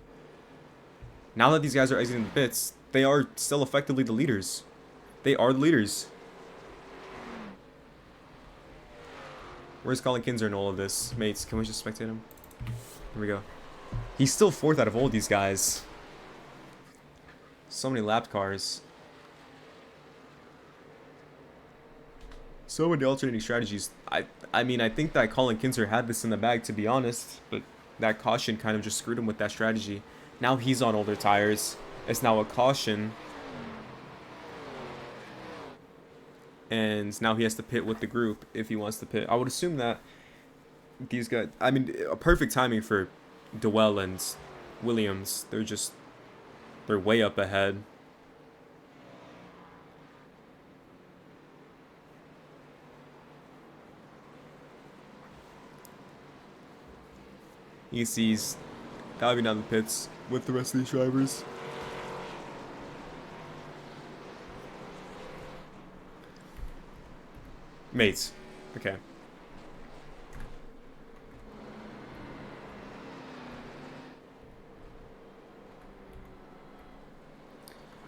now that these guys are exiting the pits, they are still effectively the leaders. They are the leaders. Where's Colin Kinser in all of this? Mates, can we just spectate him? Here we go. He's still 4th out of all these guys. So many lapped cars. So many alternating strategies. I mean, I think that Colin Kinser had this in the bag, to be honest. But that caution kind of just screwed him with that strategy. Now he's on older tires. It's now a caution. And now he has to pit with the group if he wants to pit. I would assume that these guys... I mean, a perfect timing for Dewell and Williams. They're way up ahead. He sees diving down the pits with the rest of these drivers. Mates. Okay.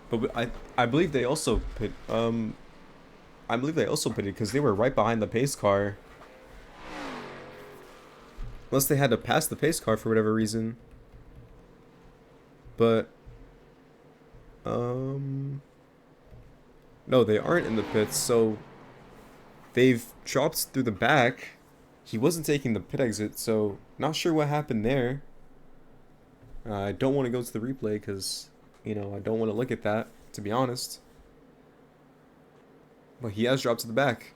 But I believe they also pit. I believe they also pitted because they were right behind the pace car. Unless they had to pass the pace car for whatever reason. But no, they aren't in the pits, so they've dropped through the back. He wasn't taking the pit exit, so not sure what happened there. I don't want to go to the replay because, you know, I don't want to look at that, to be honest. But he has dropped to the back.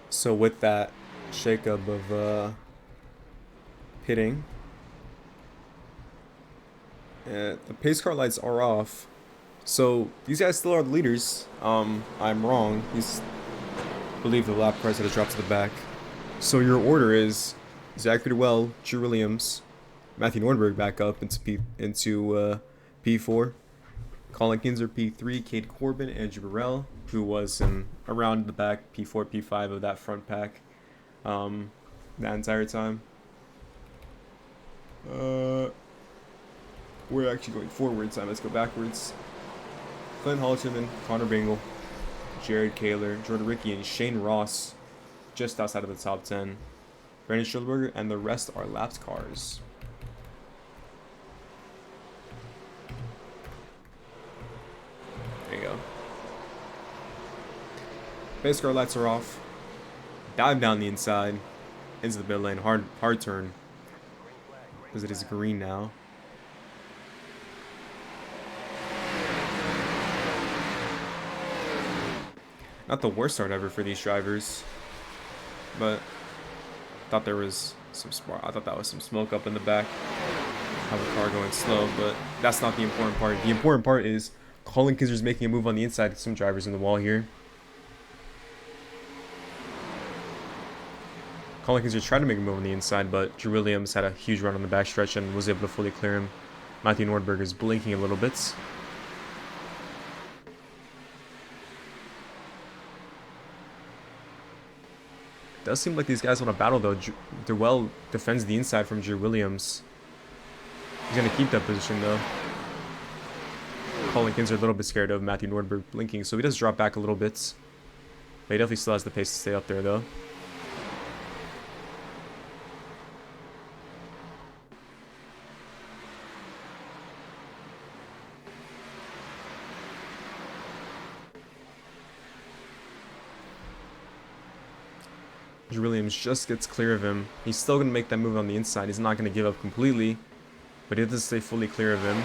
So with that shakeup of pitting, the pace car lights are off. So these guys still are the leaders. I'm wrong. I believe the lap cars had to drop to the back. So your order is Zachary DeWell, Drew Williams, Matthew Nordberg back up into P4. Colin Kinser, P3, Cade Corbin, Andrew Burrell, who was in around the back, P4, P5 of that front pack that entire time. We're actually going forwards. Let's go backwards. Clint Halterman, Connor Bingle, Jared Kaler, Jordan Rickey, and Shane Ross just outside of the top 10. Brandon Schilberger, and the rest are lapped cars. Base car lights are off. Dive down the inside. Into the pit lane. Hard turn. Because it is green now. Not the worst start ever for these drivers. But I thought there was some spark. I thought that was some smoke up in the back. Have a car going slow, but that's not the important part. The important part is Colin Kinser's making a move on the inside. Some drivers in the wall here. Colin Kinser tried to make a move on the inside, but Drew Williams had a huge run on the backstretch and was able to fully clear him. Matthew Nordberg is blinking a little bit. It does seem like these guys want to battle, though. Durwell defends the inside from Drew Williams. He's going to keep that position, though. Colin Kinser a little bit scared of Matthew Nordberg blinking, so he does drop back a little bit. But he definitely still has the pace to stay up there, though. Drew Williams just gets clear of him. He's still going to make that move on the inside. He's not going to give up completely, but he does stay fully clear of him.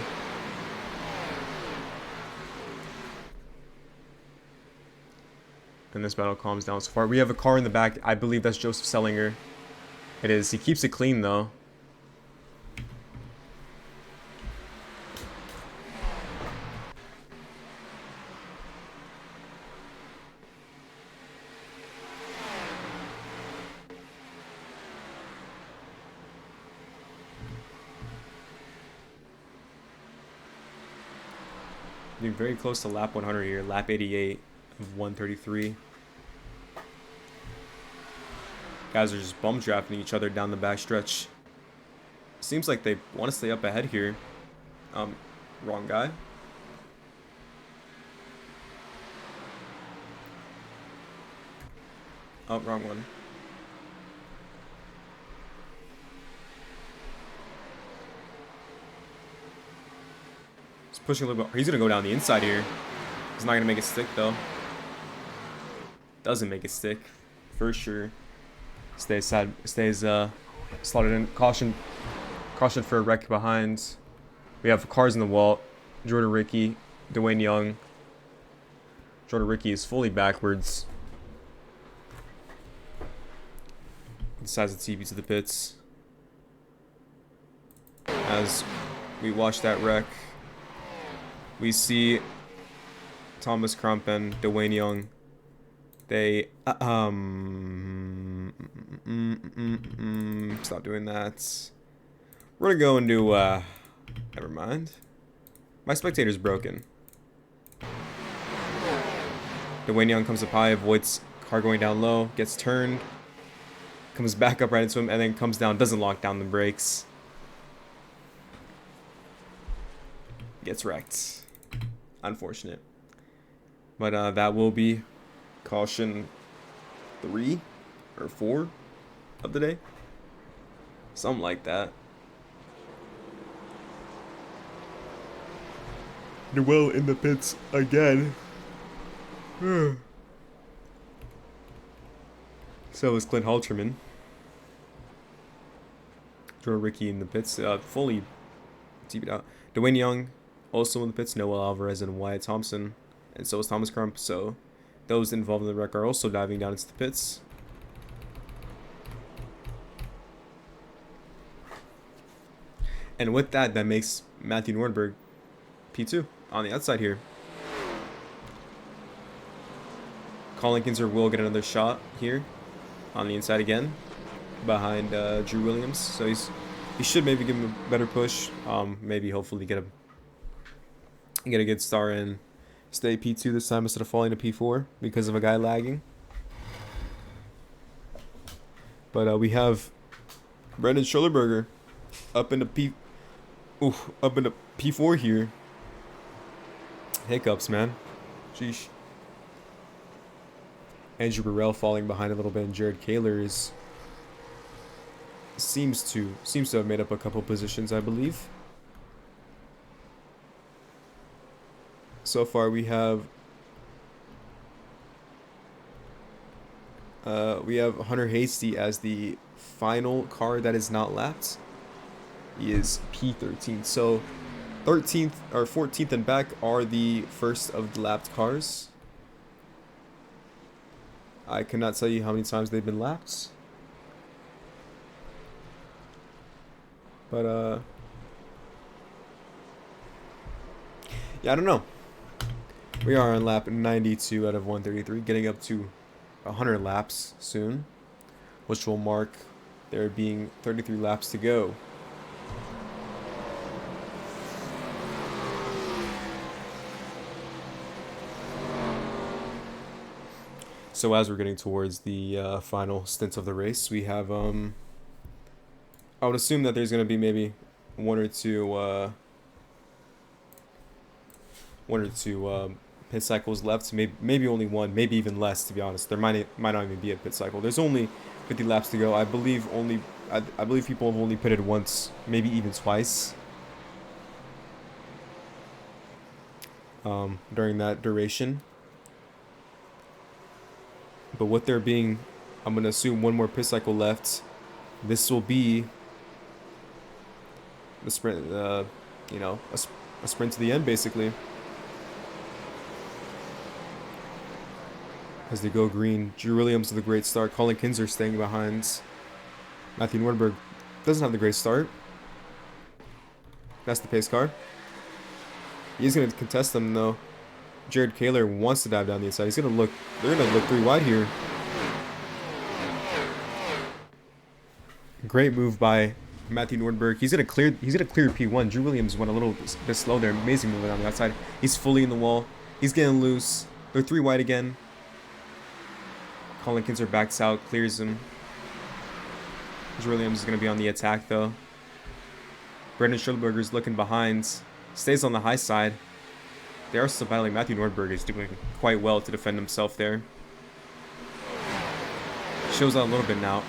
And this battle calms down so far. We have a car in the back. I believe that's Joseph Sellinger. It is. He keeps it clean, though. Getting very close to lap 100 here. Lap 88 of 133. Guys are just bum drafting each other down the backstretch. Seems like they want to stay up ahead here. Wrong guy. Oh, wrong one. Pushing a little bit. He's going to go down the inside here. He's not going to make it stick, though. Doesn't make it stick. For sure. Stays slotted in. Caution for a wreck behind. We have cars in the wall. Jordan Ricky, Dwayne Young. Jordan Ricky is fully backwards. Decides to TP to the pits. As we watch that wreck, we see Thomas Crump and Dwayne Young. They stop doing that. We're gonna go and do never mind. My spectator's broken. Dwayne Young comes up high, avoids car going down low, gets turned, comes back up right into him, and then comes down, doesn't lock down the brakes. Gets wrecked. Unfortunate. But that will be caution 3 or 4 of the day. Something like that. Noel in the pits again. So is Clint Halterman. Jordan Ricky in the pits, fully deep it out. Dwayne Young also in the pits, Noel Alvarez and Wyatt Thompson, and so is Thomas Crump. So those involved in the wreck are also diving down into the pits. And with that, that makes Matthew Nordberg P2 on the outside here. Colin Kinser will get another shot here on the inside again behind Drew Williams. So he should maybe give him a better push. Maybe hopefully get a good start and stay P2 this time instead of falling to P4 because of a guy lagging. But we have Brendan Schullerberger up into P4 here. Hiccups, man. Sheesh. Andrew Burrell falling behind a little bit, and Jared Kaler seems to have made up a couple positions, I believe. So far we have We have Hunter Hasty as the final car that is not lapped. He is P13. So 13th or 14th and back are the first of the lapped cars. I cannot tell you how many times they've been lapped. But yeah, I don't know. We are on lap 92 out of 133, getting up to 100 laps soon, which will mark there being 33 laps to go. So as we're getting towards the final stint of the race, we have I would assume that there's going to be maybe one or two pit cycles left. Maybe only one, maybe even less, to be honest. There might not even be a pit cycle. There's only 50 laps to go. I believe people have only pitted once, maybe even twice during that duration. But with there being, I'm going to assume, one more pit cycle left, this will be the sprint, you know, a sprint to the end, basically. As they go green, Drew Williams with a great start. Colin Kinser staying behind. Matthew Nordberg doesn't have the great start. That's the pace car. He's going to contest them, though. Jared Kaler wants to dive down the inside. He's gonna look. They're gonna look 3 wide here. Great move by Matthew Nordberg. He's gonna clear P1. Drew Williams went a little bit slow there. Amazing move on the outside. He's fully in the wall. He's getting loose. They're 3 wide again. Colin Kinser backs out, clears him. Drew Williams is gonna be on the attack though. Brendan Schulberger's looking behind. Stays on the high side. They are still battling. Matthew Nordberg is doing quite well to defend himself there. Shows out a little bit now,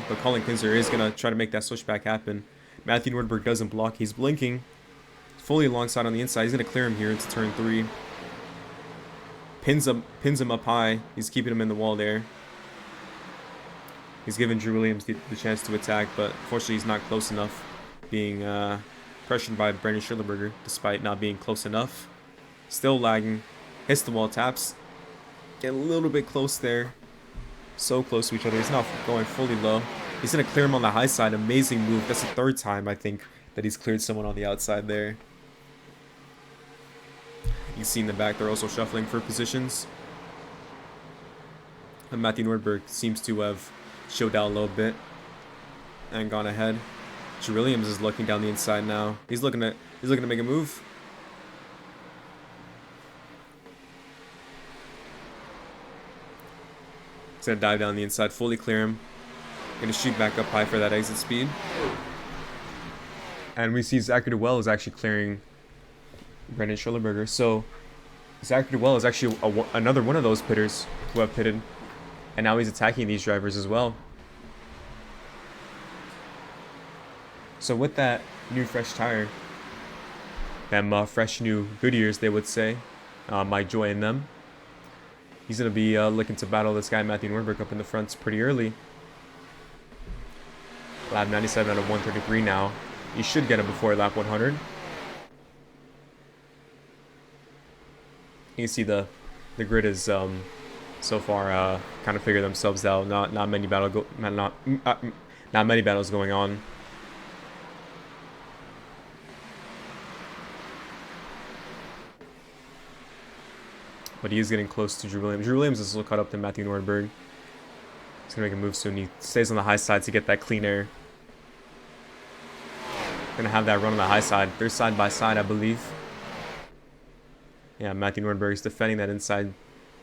but Colin Kinser is going to try to make that switchback happen. Matthew Nordberg doesn't block. He's blinking. Fully alongside on the inside. He's going to clear him here into turn 3. Pins him up high. He's keeping him in the wall there. He's giving Drew Williams the chance to attack, but unfortunately he's not close enough, being pressured by Brendan Schillerberger despite not being close enough. Still lagging. Hits the wall, taps. Get a little bit close there. So close to each other. He's not going fully low. He's going to clear him on the high side. Amazing move. That's the 3rd time, I think, that he's cleared someone on the outside there. You can see in the back, they're also shuffling for positions. And Matthew Nordberg seems to have showed out a little bit and gone ahead. Drew Williams is looking down the inside now. He's looking to make a move. He's going to dive down the inside, fully clear him. Going to shoot back up high for that exit speed. And we see Zachary DeWell is actually clearing Brendan Schillerberger. So Zachary DeWell is actually another one of those pitters who have pitted. And now he's attacking these drivers as well. So with that new fresh tire, them fresh new Goodyears, they would say, my joy in them. He's going to be looking to battle this guy, Matthew Nordberg, up in the fronts pretty early. Lap 97 out of 133 now. He should get him before lap 100. You can see the grid is so far kind of figured themselves out. Not many battles going on. But he is getting close to Drew Williams. Drew Williams is a little caught up to Matthew Nordberg. He's going to make a move soon. He stays on the high side to get that clean air. Going to have that run on the high side. They're side by side, I believe. Yeah, Matthew Nordberg is defending that inside.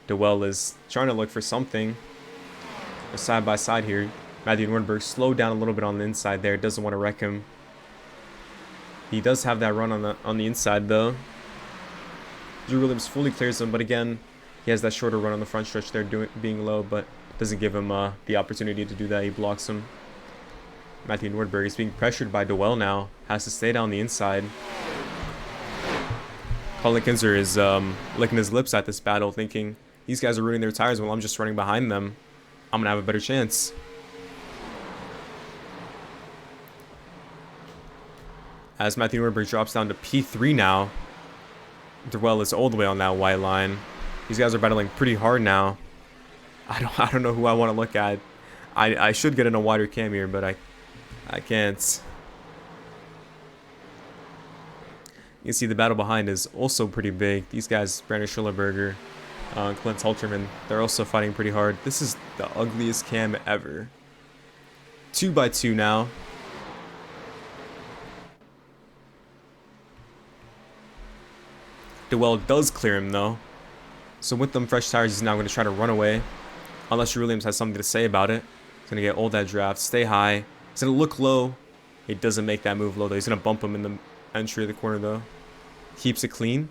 DeWell is trying to look for something. They're side by side here. Matthew Nordberg slowed down a little bit on the inside there. Doesn't want to wreck him. He does have that run on the inside, though. Drew Williams fully clears him, but again, he has that shorter run on the front stretch there, being low, but doesn't give him the opportunity to do that. He blocks him. Matthew Nordberg is being pressured by DeWell now. Has to stay down the inside. Colin Kinser is licking his lips at this battle, thinking these guys are ruining their tires while I'm just running behind them. I'm going to have a better chance. As Matthew Nordberg drops down to P3 now. Durrell is all the way on that white line. These guys are battling pretty hard now. I don't know who I want to look at. I should get in a wider cam here, but I can't. You can see the battle behind is also pretty big. These guys, Brandon Schillerberger, Clint Halterman, they're also fighting pretty hard. This is the ugliest cam ever. 2x2 now. Durrell does clear him though. So with them fresh tires, he's now going to try to run away. Unless Williams has something to say about it. He's going to get all that draft, stay high. He's going to look low. He doesn't make that move low though. He's going to bump him in the entry of the corner though. Keeps it clean.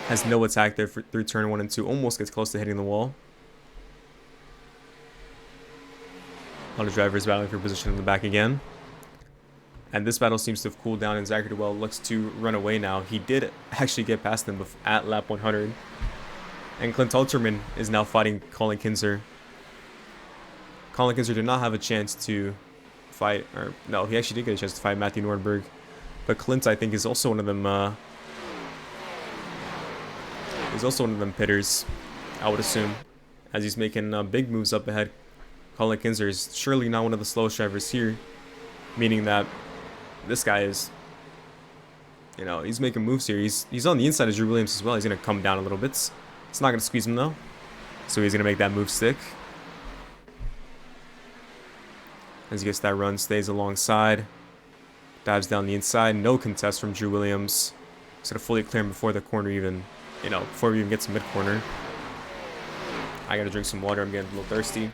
Has no attack there through turn 1 and 2. Almost gets close to hitting the wall. Auto drivers battling for position in the back again. And this battle seems to have cooled down, and Zachary Durrell looks to run away now. He did actually get past him at lap 100. And Clint Halterman is now fighting Colin Kinzer. Colin Kinzer did not have a chance to fight, or no, he actually did get a chance to fight Matthew Nordberg. But Clint, I think, is also one of them. He's also one of them pitters, I would assume, as he's making big moves up ahead. Colin Kinzer is surely not one of the slowest drivers here, meaning that this guy is, you know, he's making moves here. He's on the inside of Drew Williams as well. He's gonna come down a little bit. It's not gonna squeeze him though, so he's gonna make that move stick. As he gets that run, stays alongside, dives down the inside. No contest from Drew Williams. He's gonna fully clear him before the corner even, you know, before we even get to mid corner. I gotta drink some water. I'm getting a little thirsty.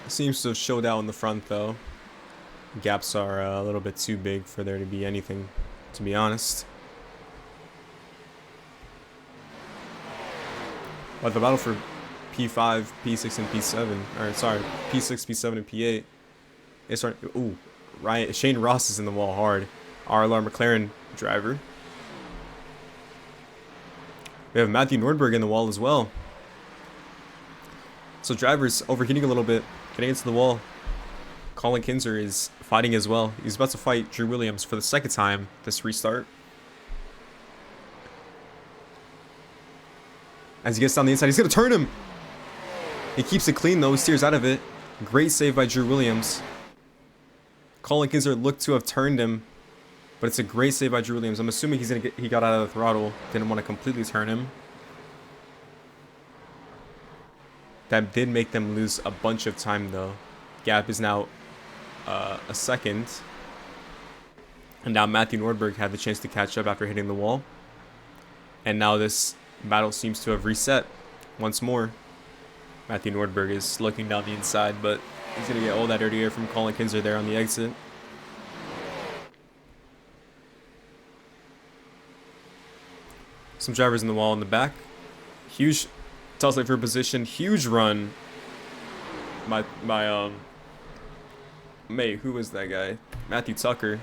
Seems to have showed out in the front though. Gaps are a little bit too big for there to be anything, to be honest. But the battle for P5, P6, and P7, or sorry, P6, P7, and P8 is starting. Ooh, Ryan, Shane Ross is in the wall hard. RLR McLaren driver. We have Matthew Nordberg in the wall as well. So drivers overheating a little bit, getting into the wall. Colin Kinzer is fighting as well. He's about to fight Drew Williams for the second time this restart. As he gets down the inside, he's going to turn him. He keeps it clean though. He steers out of it. Great save by Drew Williams. Colin Kinzer looked to have turned him, but it's a great save by Drew Williams. I'm assuming he got out of the throttle. Didn't want to completely turn him. That did make them lose a bunch of time though. Gap is now a second. And now Matthew Nordberg had the chance to catch up after hitting the wall. And now this battle seems to have reset once more. Matthew Nordberg is looking down the inside, but he's going to get all that dirty air from Colin Kinzer there on the exit. Some drivers in the wall in the back. Huge tussle for position. Huge run by who was that guy? Matthew Tucker.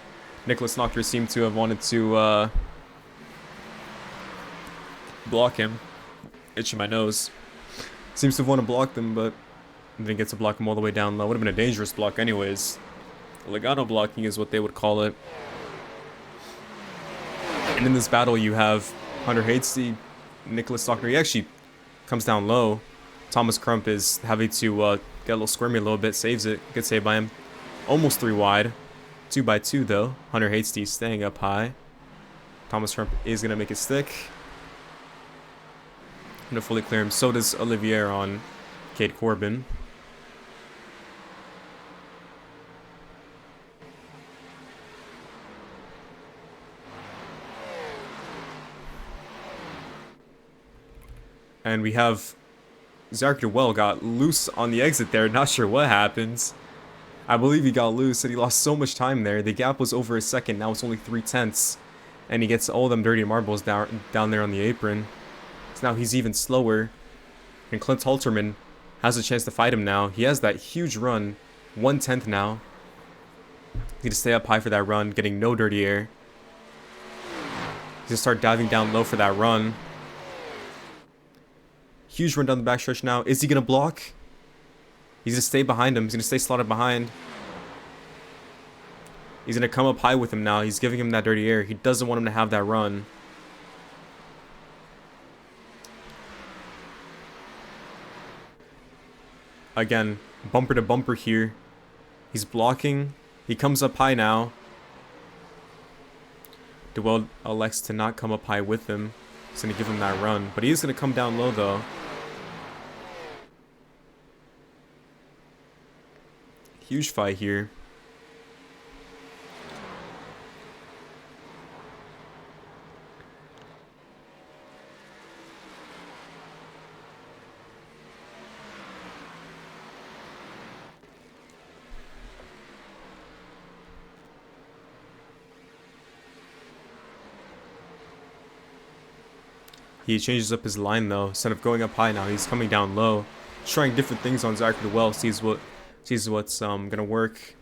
Nicholas Nochter seemed to have wanted to block him. Itching my nose. Seems to have wanted to block them, but didn't get to block him all the way down low. Would have been a dangerous block anyways. Legato blocking is what they would call it. And in this battle you have Hunter Hadesty, Nicholas Nochter. He actually comes down low. Thomas Crump is having to get a little squirmy a little bit. Saves it. Good save by him. Almost 3 wide. 2x2 though. Hunter Hadesty staying up high. Thomas Crump is going to make it stick. Going to fully clear him. So does Olivier on Cade Corbin. And we have Zachary Durrell got loose on the exit there. Not sure what happened. I believe he got loose and he lost so much time there. The gap was over a second. Now it's only 0.3. And he gets all them dirty marbles down there on the apron. So now he's even slower. And Clint Halterman has a chance to fight him now. He has that huge run. 1/10 now. He's gonna stay up high for that run, getting no dirty air. He's gonna start diving down low for that run. Huge run down the backstretch now. Is he gonna block? He's gonna stay behind him. He's gonna stay slotted behind. He's gonna come up high with him now. He's giving him that dirty air. He doesn't want him to have that run. Again, bumper to bumper here. He's blocking. He comes up high now. DeWell elects to not come up high with him. He's going to give him that run. But he is going to come down low, though. Huge fight here. He changes up his line though. Instead of going up high now, he's coming down low. Trying different things on Zachary DeWell. Sees what's gonna work.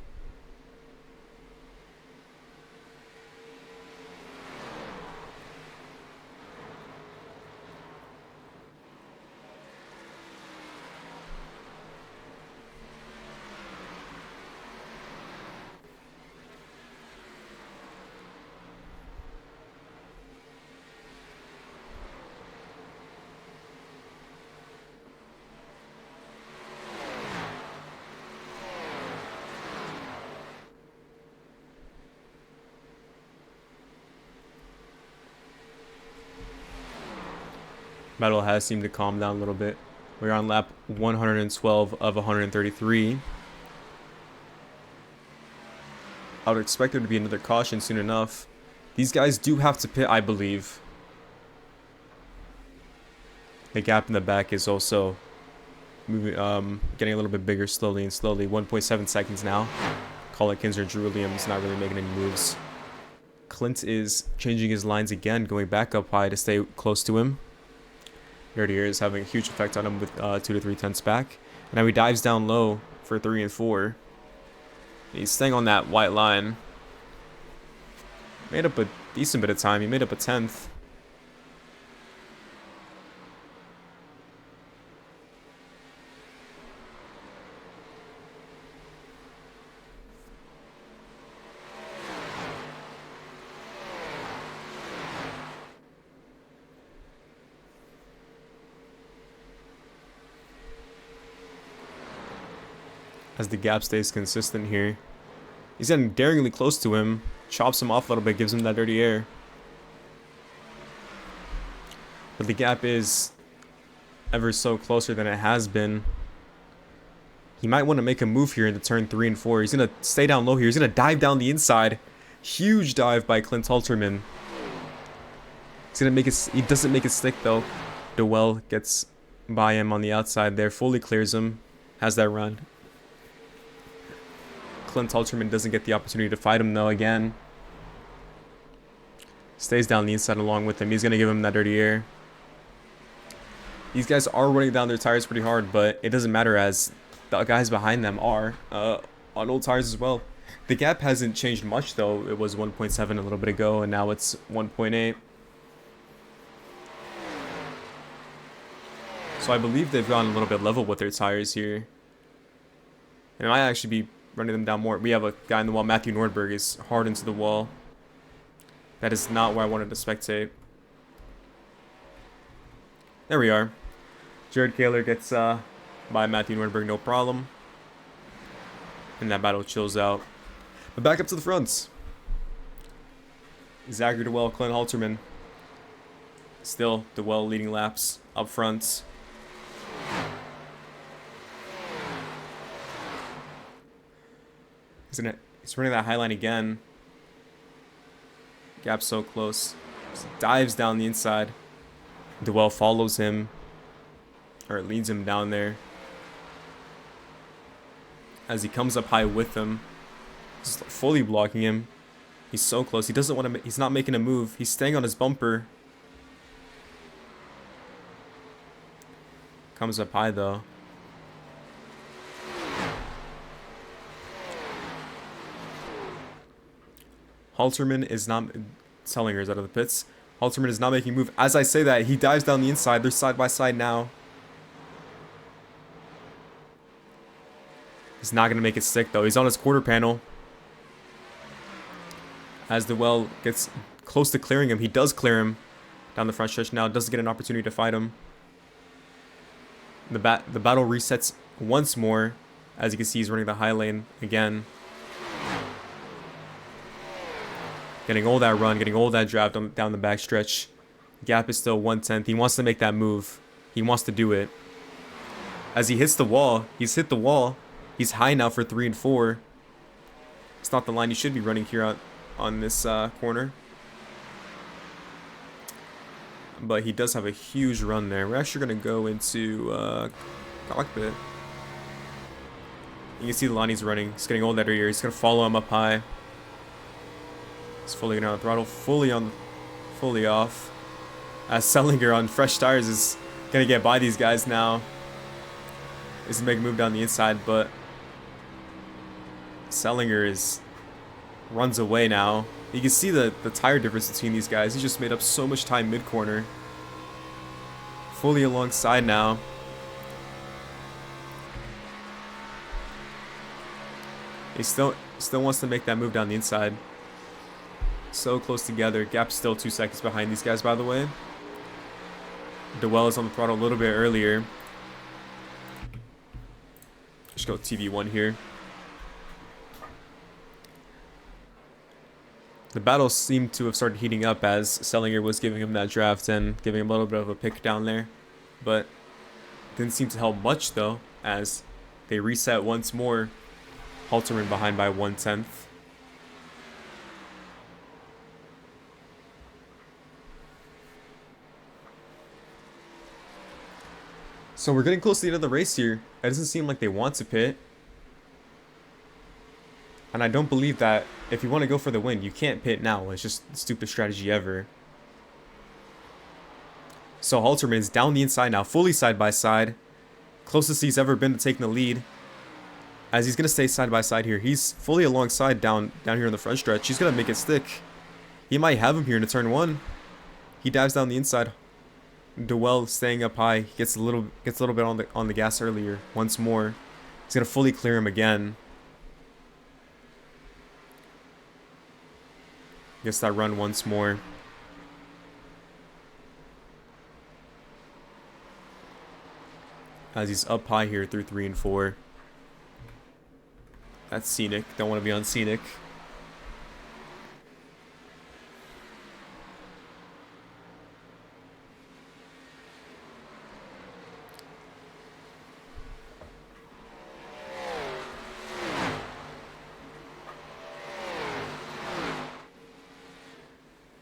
Battle has seemed to calm down a little bit. We're on lap 112 of 133. I would expect there to be another caution soon enough. These guys do have to pit, I believe. The gap in the back is also moving, getting a little bit bigger slowly and slowly. 1.7 seconds now. Colin Kinzer, Drew Williams not really making any moves. Clint is changing his lines again, going back up high to stay close to him. Dirty air is having a huge effect on him with 2 to 3 tenths back. And now he dives down low for 3 and 4. He's staying on that white line. Made up a decent bit of time. He made up a 10th. As the gap stays consistent here. He's getting daringly close to him. Chops him off a little bit, gives him that dirty air. But the gap is ever so closer than it has been. He might want to make a move here into turn 3 and 4. He's going to stay down low here. He's going to dive down the inside. Huge dive by Clint Halterman. He's going to make it. He doesn't make it stick though. DeWell gets by him on the outside there. Fully clears him. Has that run. Clint Halterman doesn't get the opportunity to fight him though again. Stays down the inside along with him. He's going to give him that dirty air. These guys are running down their tires pretty hard, but it doesn't matter as the guys behind them are on old tires as well. The gap hasn't changed much though. It was 1.7 a little bit ago and now it's 1.8. So I believe they've gone a little bit level with their tires here. And it might actually be running them down more. We have a guy in the wall. Matthew Nordberg is hard into the wall. That is not where I wanted to spectate. There we are. Jared Kaler gets by Matthew Nordberg, no problem. And that battle chills out. But back up to the fronts. Zachary DeWell, Clint Halterman. Still DeWell leading laps up front. He's running that high line again. Gap so close. Just dives down the inside. DeWell follows him. Or leads him down there. As he comes up high with him. Just fully blocking him. He's so close. He doesn't want to. He's not making a move. He's staying on his bumper. Comes up high though. Halterman is not. Sellinger's out of the pits. Halterman is not making a move. As I say that, he dives down the inside. They're side by side now. He's not going to make it stick, though. He's on his quarter panel. As the well gets close to clearing him, he does clear him down the front stretch now. Doesn't get an opportunity to fight him. The battle resets once more. As you can see, he's running the high lane again. Getting all that run, getting all that draft down the back stretch. Gap is still 1/10. He wants to make that move. He wants to do it. As he hits the wall, he's hit the wall. He's high now for 3 and 4. It's not the line you should be running here on this corner. But he does have a huge run there. We're actually going to go into cockpit. You can see the line he's running. He's getting all that here. He's going to follow him up high. He's fully on the throttle, fully off. As Sellinger on fresh tires is going to get by these guys now. He's going to make a move down the inside, but Sellinger runs away now. You can see the tire difference between these guys. He just made up so much time mid-corner. Fully alongside now. He still wants to make that move down the inside. So close together. Gap's still 2 seconds behind these guys, by the way. Dewell is on the throttle a little bit earlier. Just go TV1 here. The battle seemed to have started heating up as Sellinger was giving him that draft and giving him a little bit of a pick down there. But didn't seem to help much, though, as they reset once more. Halterman behind by 1/10. So we're getting close to the end of the race here. It doesn't seem like they want to pit. And I don't believe that if you want to go for the win, you can't pit now. It's just the stupidest strategy ever. So Halterman's down the inside now, fully side by side. Closest he's ever been to taking the lead. As he's going to stay side by side here. He's fully alongside down here in the front stretch. He's going to make it stick. He might have him here into turn 1. He dives down the inside. Dewell staying up high. Gets a little bit on the gas earlier. Once more. He's going to fully clear him again. Gets that run once more. As he's up high here through 3 and 4. That's scenic. Don't want to be on scenic.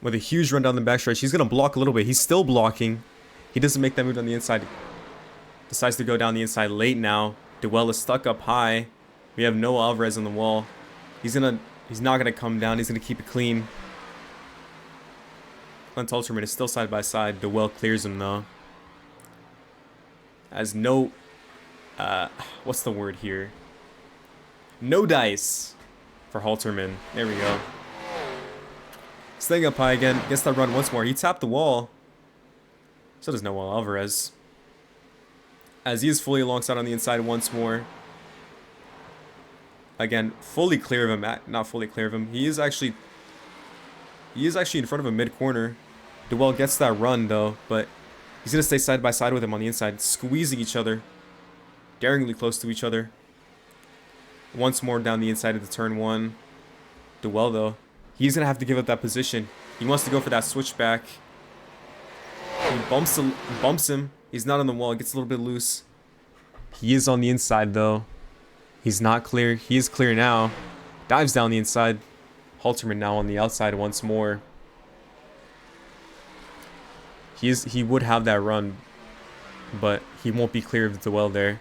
With a huge run down the backstretch, he's going to block a little bit. He's still blocking. He doesn't make that move on the inside. Decides to go down the inside late now. Dewell is stuck up high. We have no Alvarez on the wall. He's not gonna come down. He's gonna keep it clean. Clint Halterman is still side by side. Dewell clears him though. As no, what's the word here? No dice for Halterman. There we go. Staying up high again. Gets that run once more. He tapped the wall. So does Noel Alvarez. As he is fully alongside on the inside once more. Again, fully clear of him. Not fully clear of him. He is actually in front of him mid-corner. Dewell gets that run, though, but he's going to stay side by side with him on the inside, squeezing each other. Daringly close to each other. Once more down the inside of the turn 1. Dewell, though, he's going to have to give up that position. He wants to go for that switchback. He bumps him. He's not on the wall. Gets a little bit loose. He is on the inside, though. He's not clear. He is clear now. Dives down the inside. Halterman now on the outside once more. He would have that run, but he won't be clear of the well there.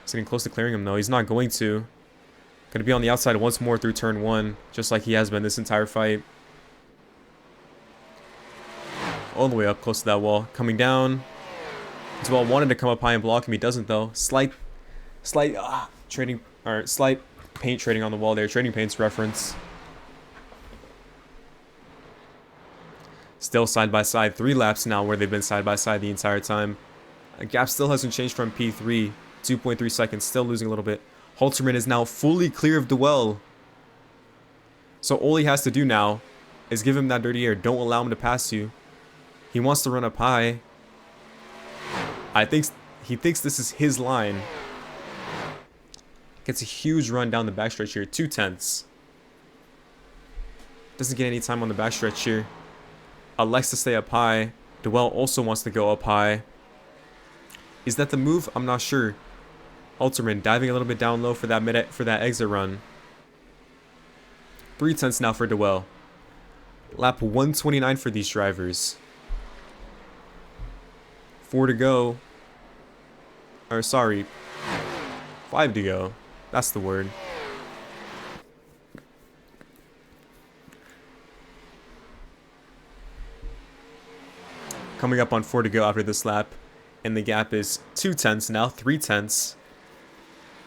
He's getting close to clearing him, though. He's not going to. Gonna be on the outside once more through turn 1, just like he has been this entire fight. All the way up close to that wall. Coming down. Duell wanted to come up high and block him. He doesn't though. Slight trading, or slight paint trading on the wall there. Trading paints reference. Still side by side. 3 laps now where they've been side by side the entire time. Gap still hasn't changed from P3. 2.3 seconds. Still losing a little bit. Halterman is now fully clear of Duell. So all he has to do now is give him that dirty air. Don't allow him to pass you. He wants to run up high. He thinks this is his line. Gets a huge run down the backstretch here. 2/10. Doesn't get any time on the backstretch here. Likes to stay up high. Duell also wants to go up high. Is that the move? I'm not sure. Halterman diving a little bit down low for that exit run. 3/10 now for Duell. Lap 129 for these drivers. 4 to go. Or sorry, 5 to go. That's the word. Coming up on 4 to go after this lap. And the gap is 2/10 now, 3/10.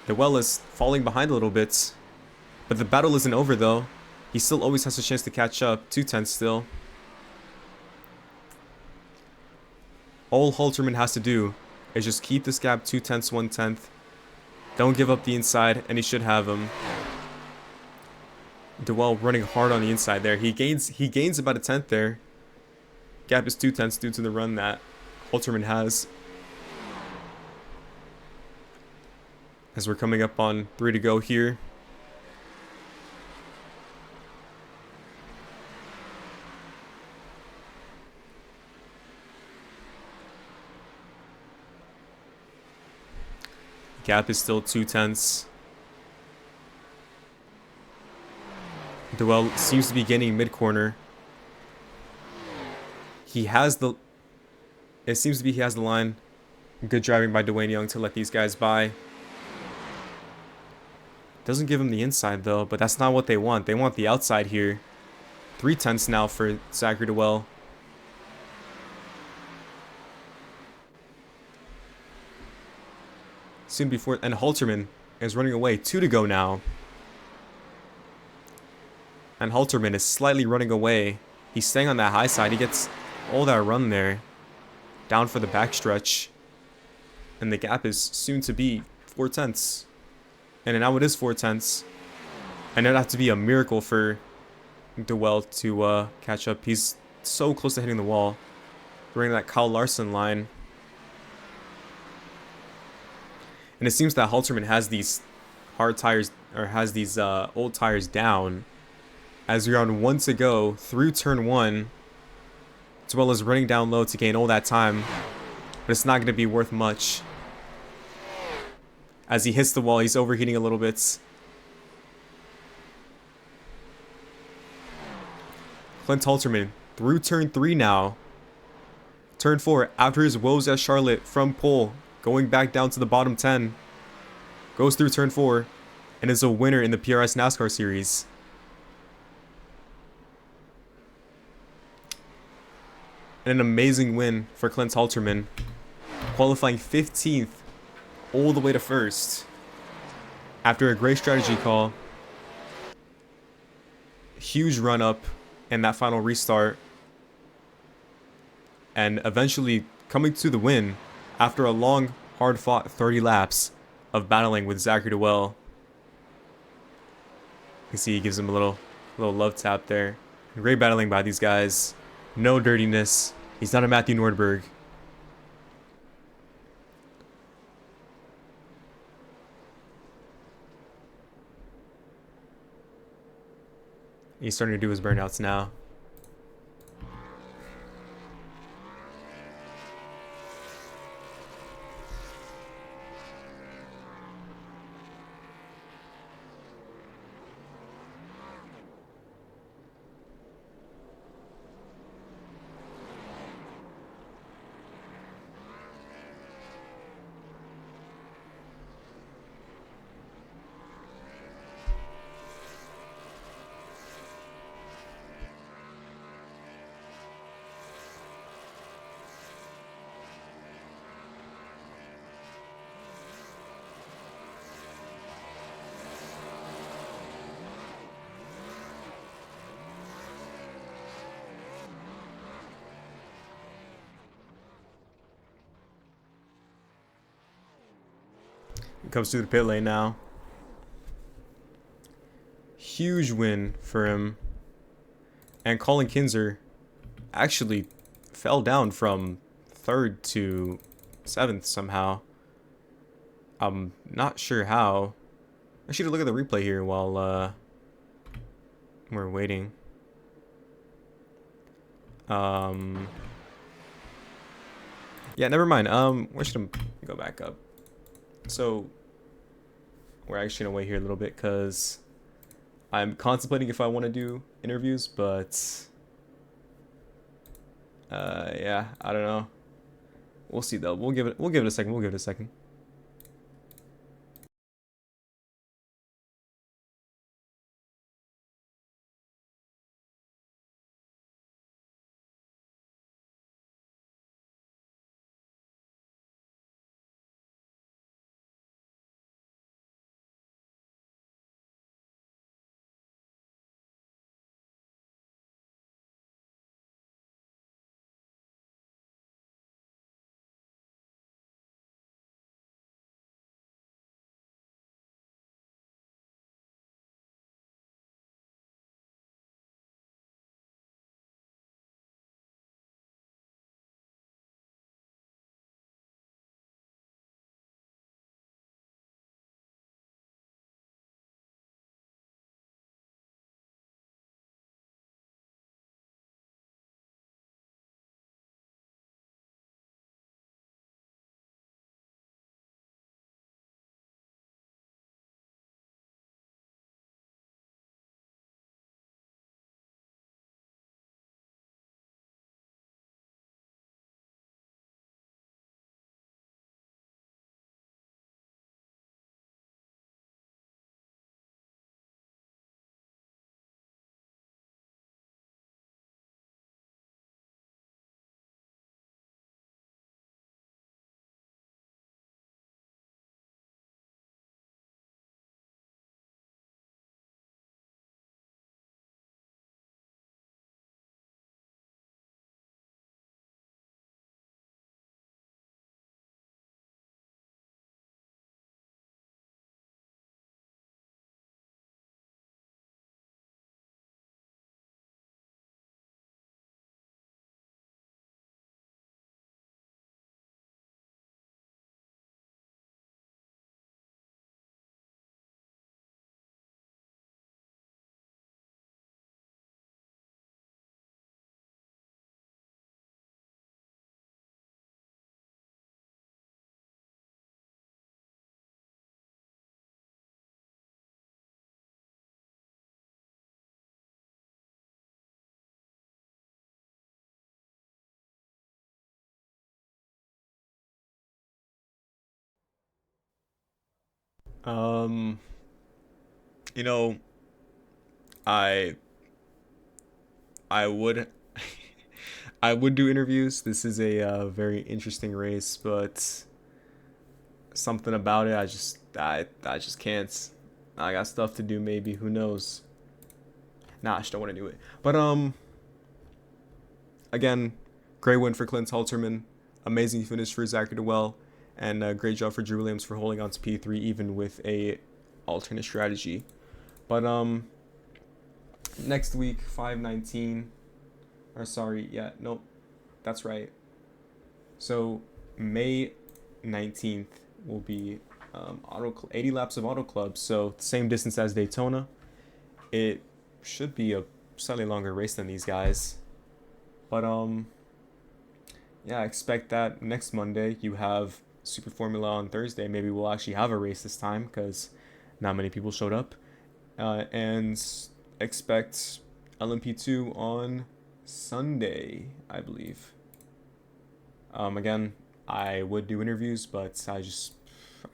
Duell is falling behind a little bit. But the battle isn't over though. He still always has a chance to catch up. 2/10 still. All Halterman has to do is just keep this gap 2/10, 1/10. Don't give up the inside, and he should have him. Duell running hard on the inside there. He gains about a 10th there. Gap is 2/10 due to the run that Halterman has. As we're coming up on 3 to go here. Gap is still 2/10. Duell seems to be gaining mid-corner. It seems to be he has the line. Good driving by Dwayne Young to let these guys by. Doesn't give him the inside though, but that's not what they want. They want the outside here. 3/10 now for Zachary Duell. Soon before, and Halterman is running away. 2 to go now. And Halterman is slightly running away. He's staying on that high side. He gets all that run there. Down for the backstretch. And the gap is soon to be 4/10. And now it is 4/10. And it'd have to be a miracle for Duell to catch up. He's so close to hitting the wall. Running that Kyle Larson line. And it seems that Halterman has these hard tires, or has these old tires down. As we're on 1 to go through turn 1, as well as running down low to gain all that time. But it's not going to be worth much. As he hits the wall, he's overheating a little bit. Clint Halterman through turn 3 now. Turn 4, after his woes at Charlotte from pole, going back down to the bottom 10. Goes through turn 4 and is a winner in the PRS NASCAR series. And an amazing win for Clint Halterman. Qualifying 15th all the way to 1st. After a great strategy call. Huge run up in that final restart. And eventually coming to the win after a long, hard-fought 30 laps of battling with Zachary Duell. You can see he gives him a little love tap there. Great battling by these guys. No dirtiness. He's not a Matthew Nordberg. He's starting to do his burnouts now. comes through the pit lane now. Huge win for him. And Colin Kinzer actually fell down from 3rd to 7th somehow. I'm not sure how. I should look at the replay here while we're waiting. Yeah, never mind. Where should I go back up? So we're actually gonna wait here a little bit because I'm contemplating if I want to do interviews, but yeah, I don't know. We'll see though. We'll give it a second. We'll give it a second. Um, you know, I I would I would do interviews. This is a very interesting race, but something about it, I just can't. I got stuff to do. Maybe who knows? Nah, I just don't want to do it. But again, great win for Clint Halterman. Amazing finish for Zachary DeWell, and great job for Drew Williams for holding on to P3 even with a alternate strategy. But next week 519, or sorry, yeah, nope, that's right. So May 19th will be 80 laps of Auto Club, so same distance as Daytona. It should be a slightly longer race than these guys, but yeah, expect that next Monday. You have Super Formula on Thursday. Maybe we'll actually have a race this time because not many people showed up. And expect LMP2 on Sunday, I believe. Again, I would do interviews, but I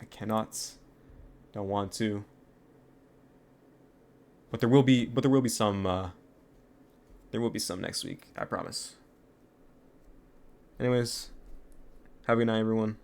cannot, don't want to. But there will be some next week, I promise. Anyways, have a good night, everyone.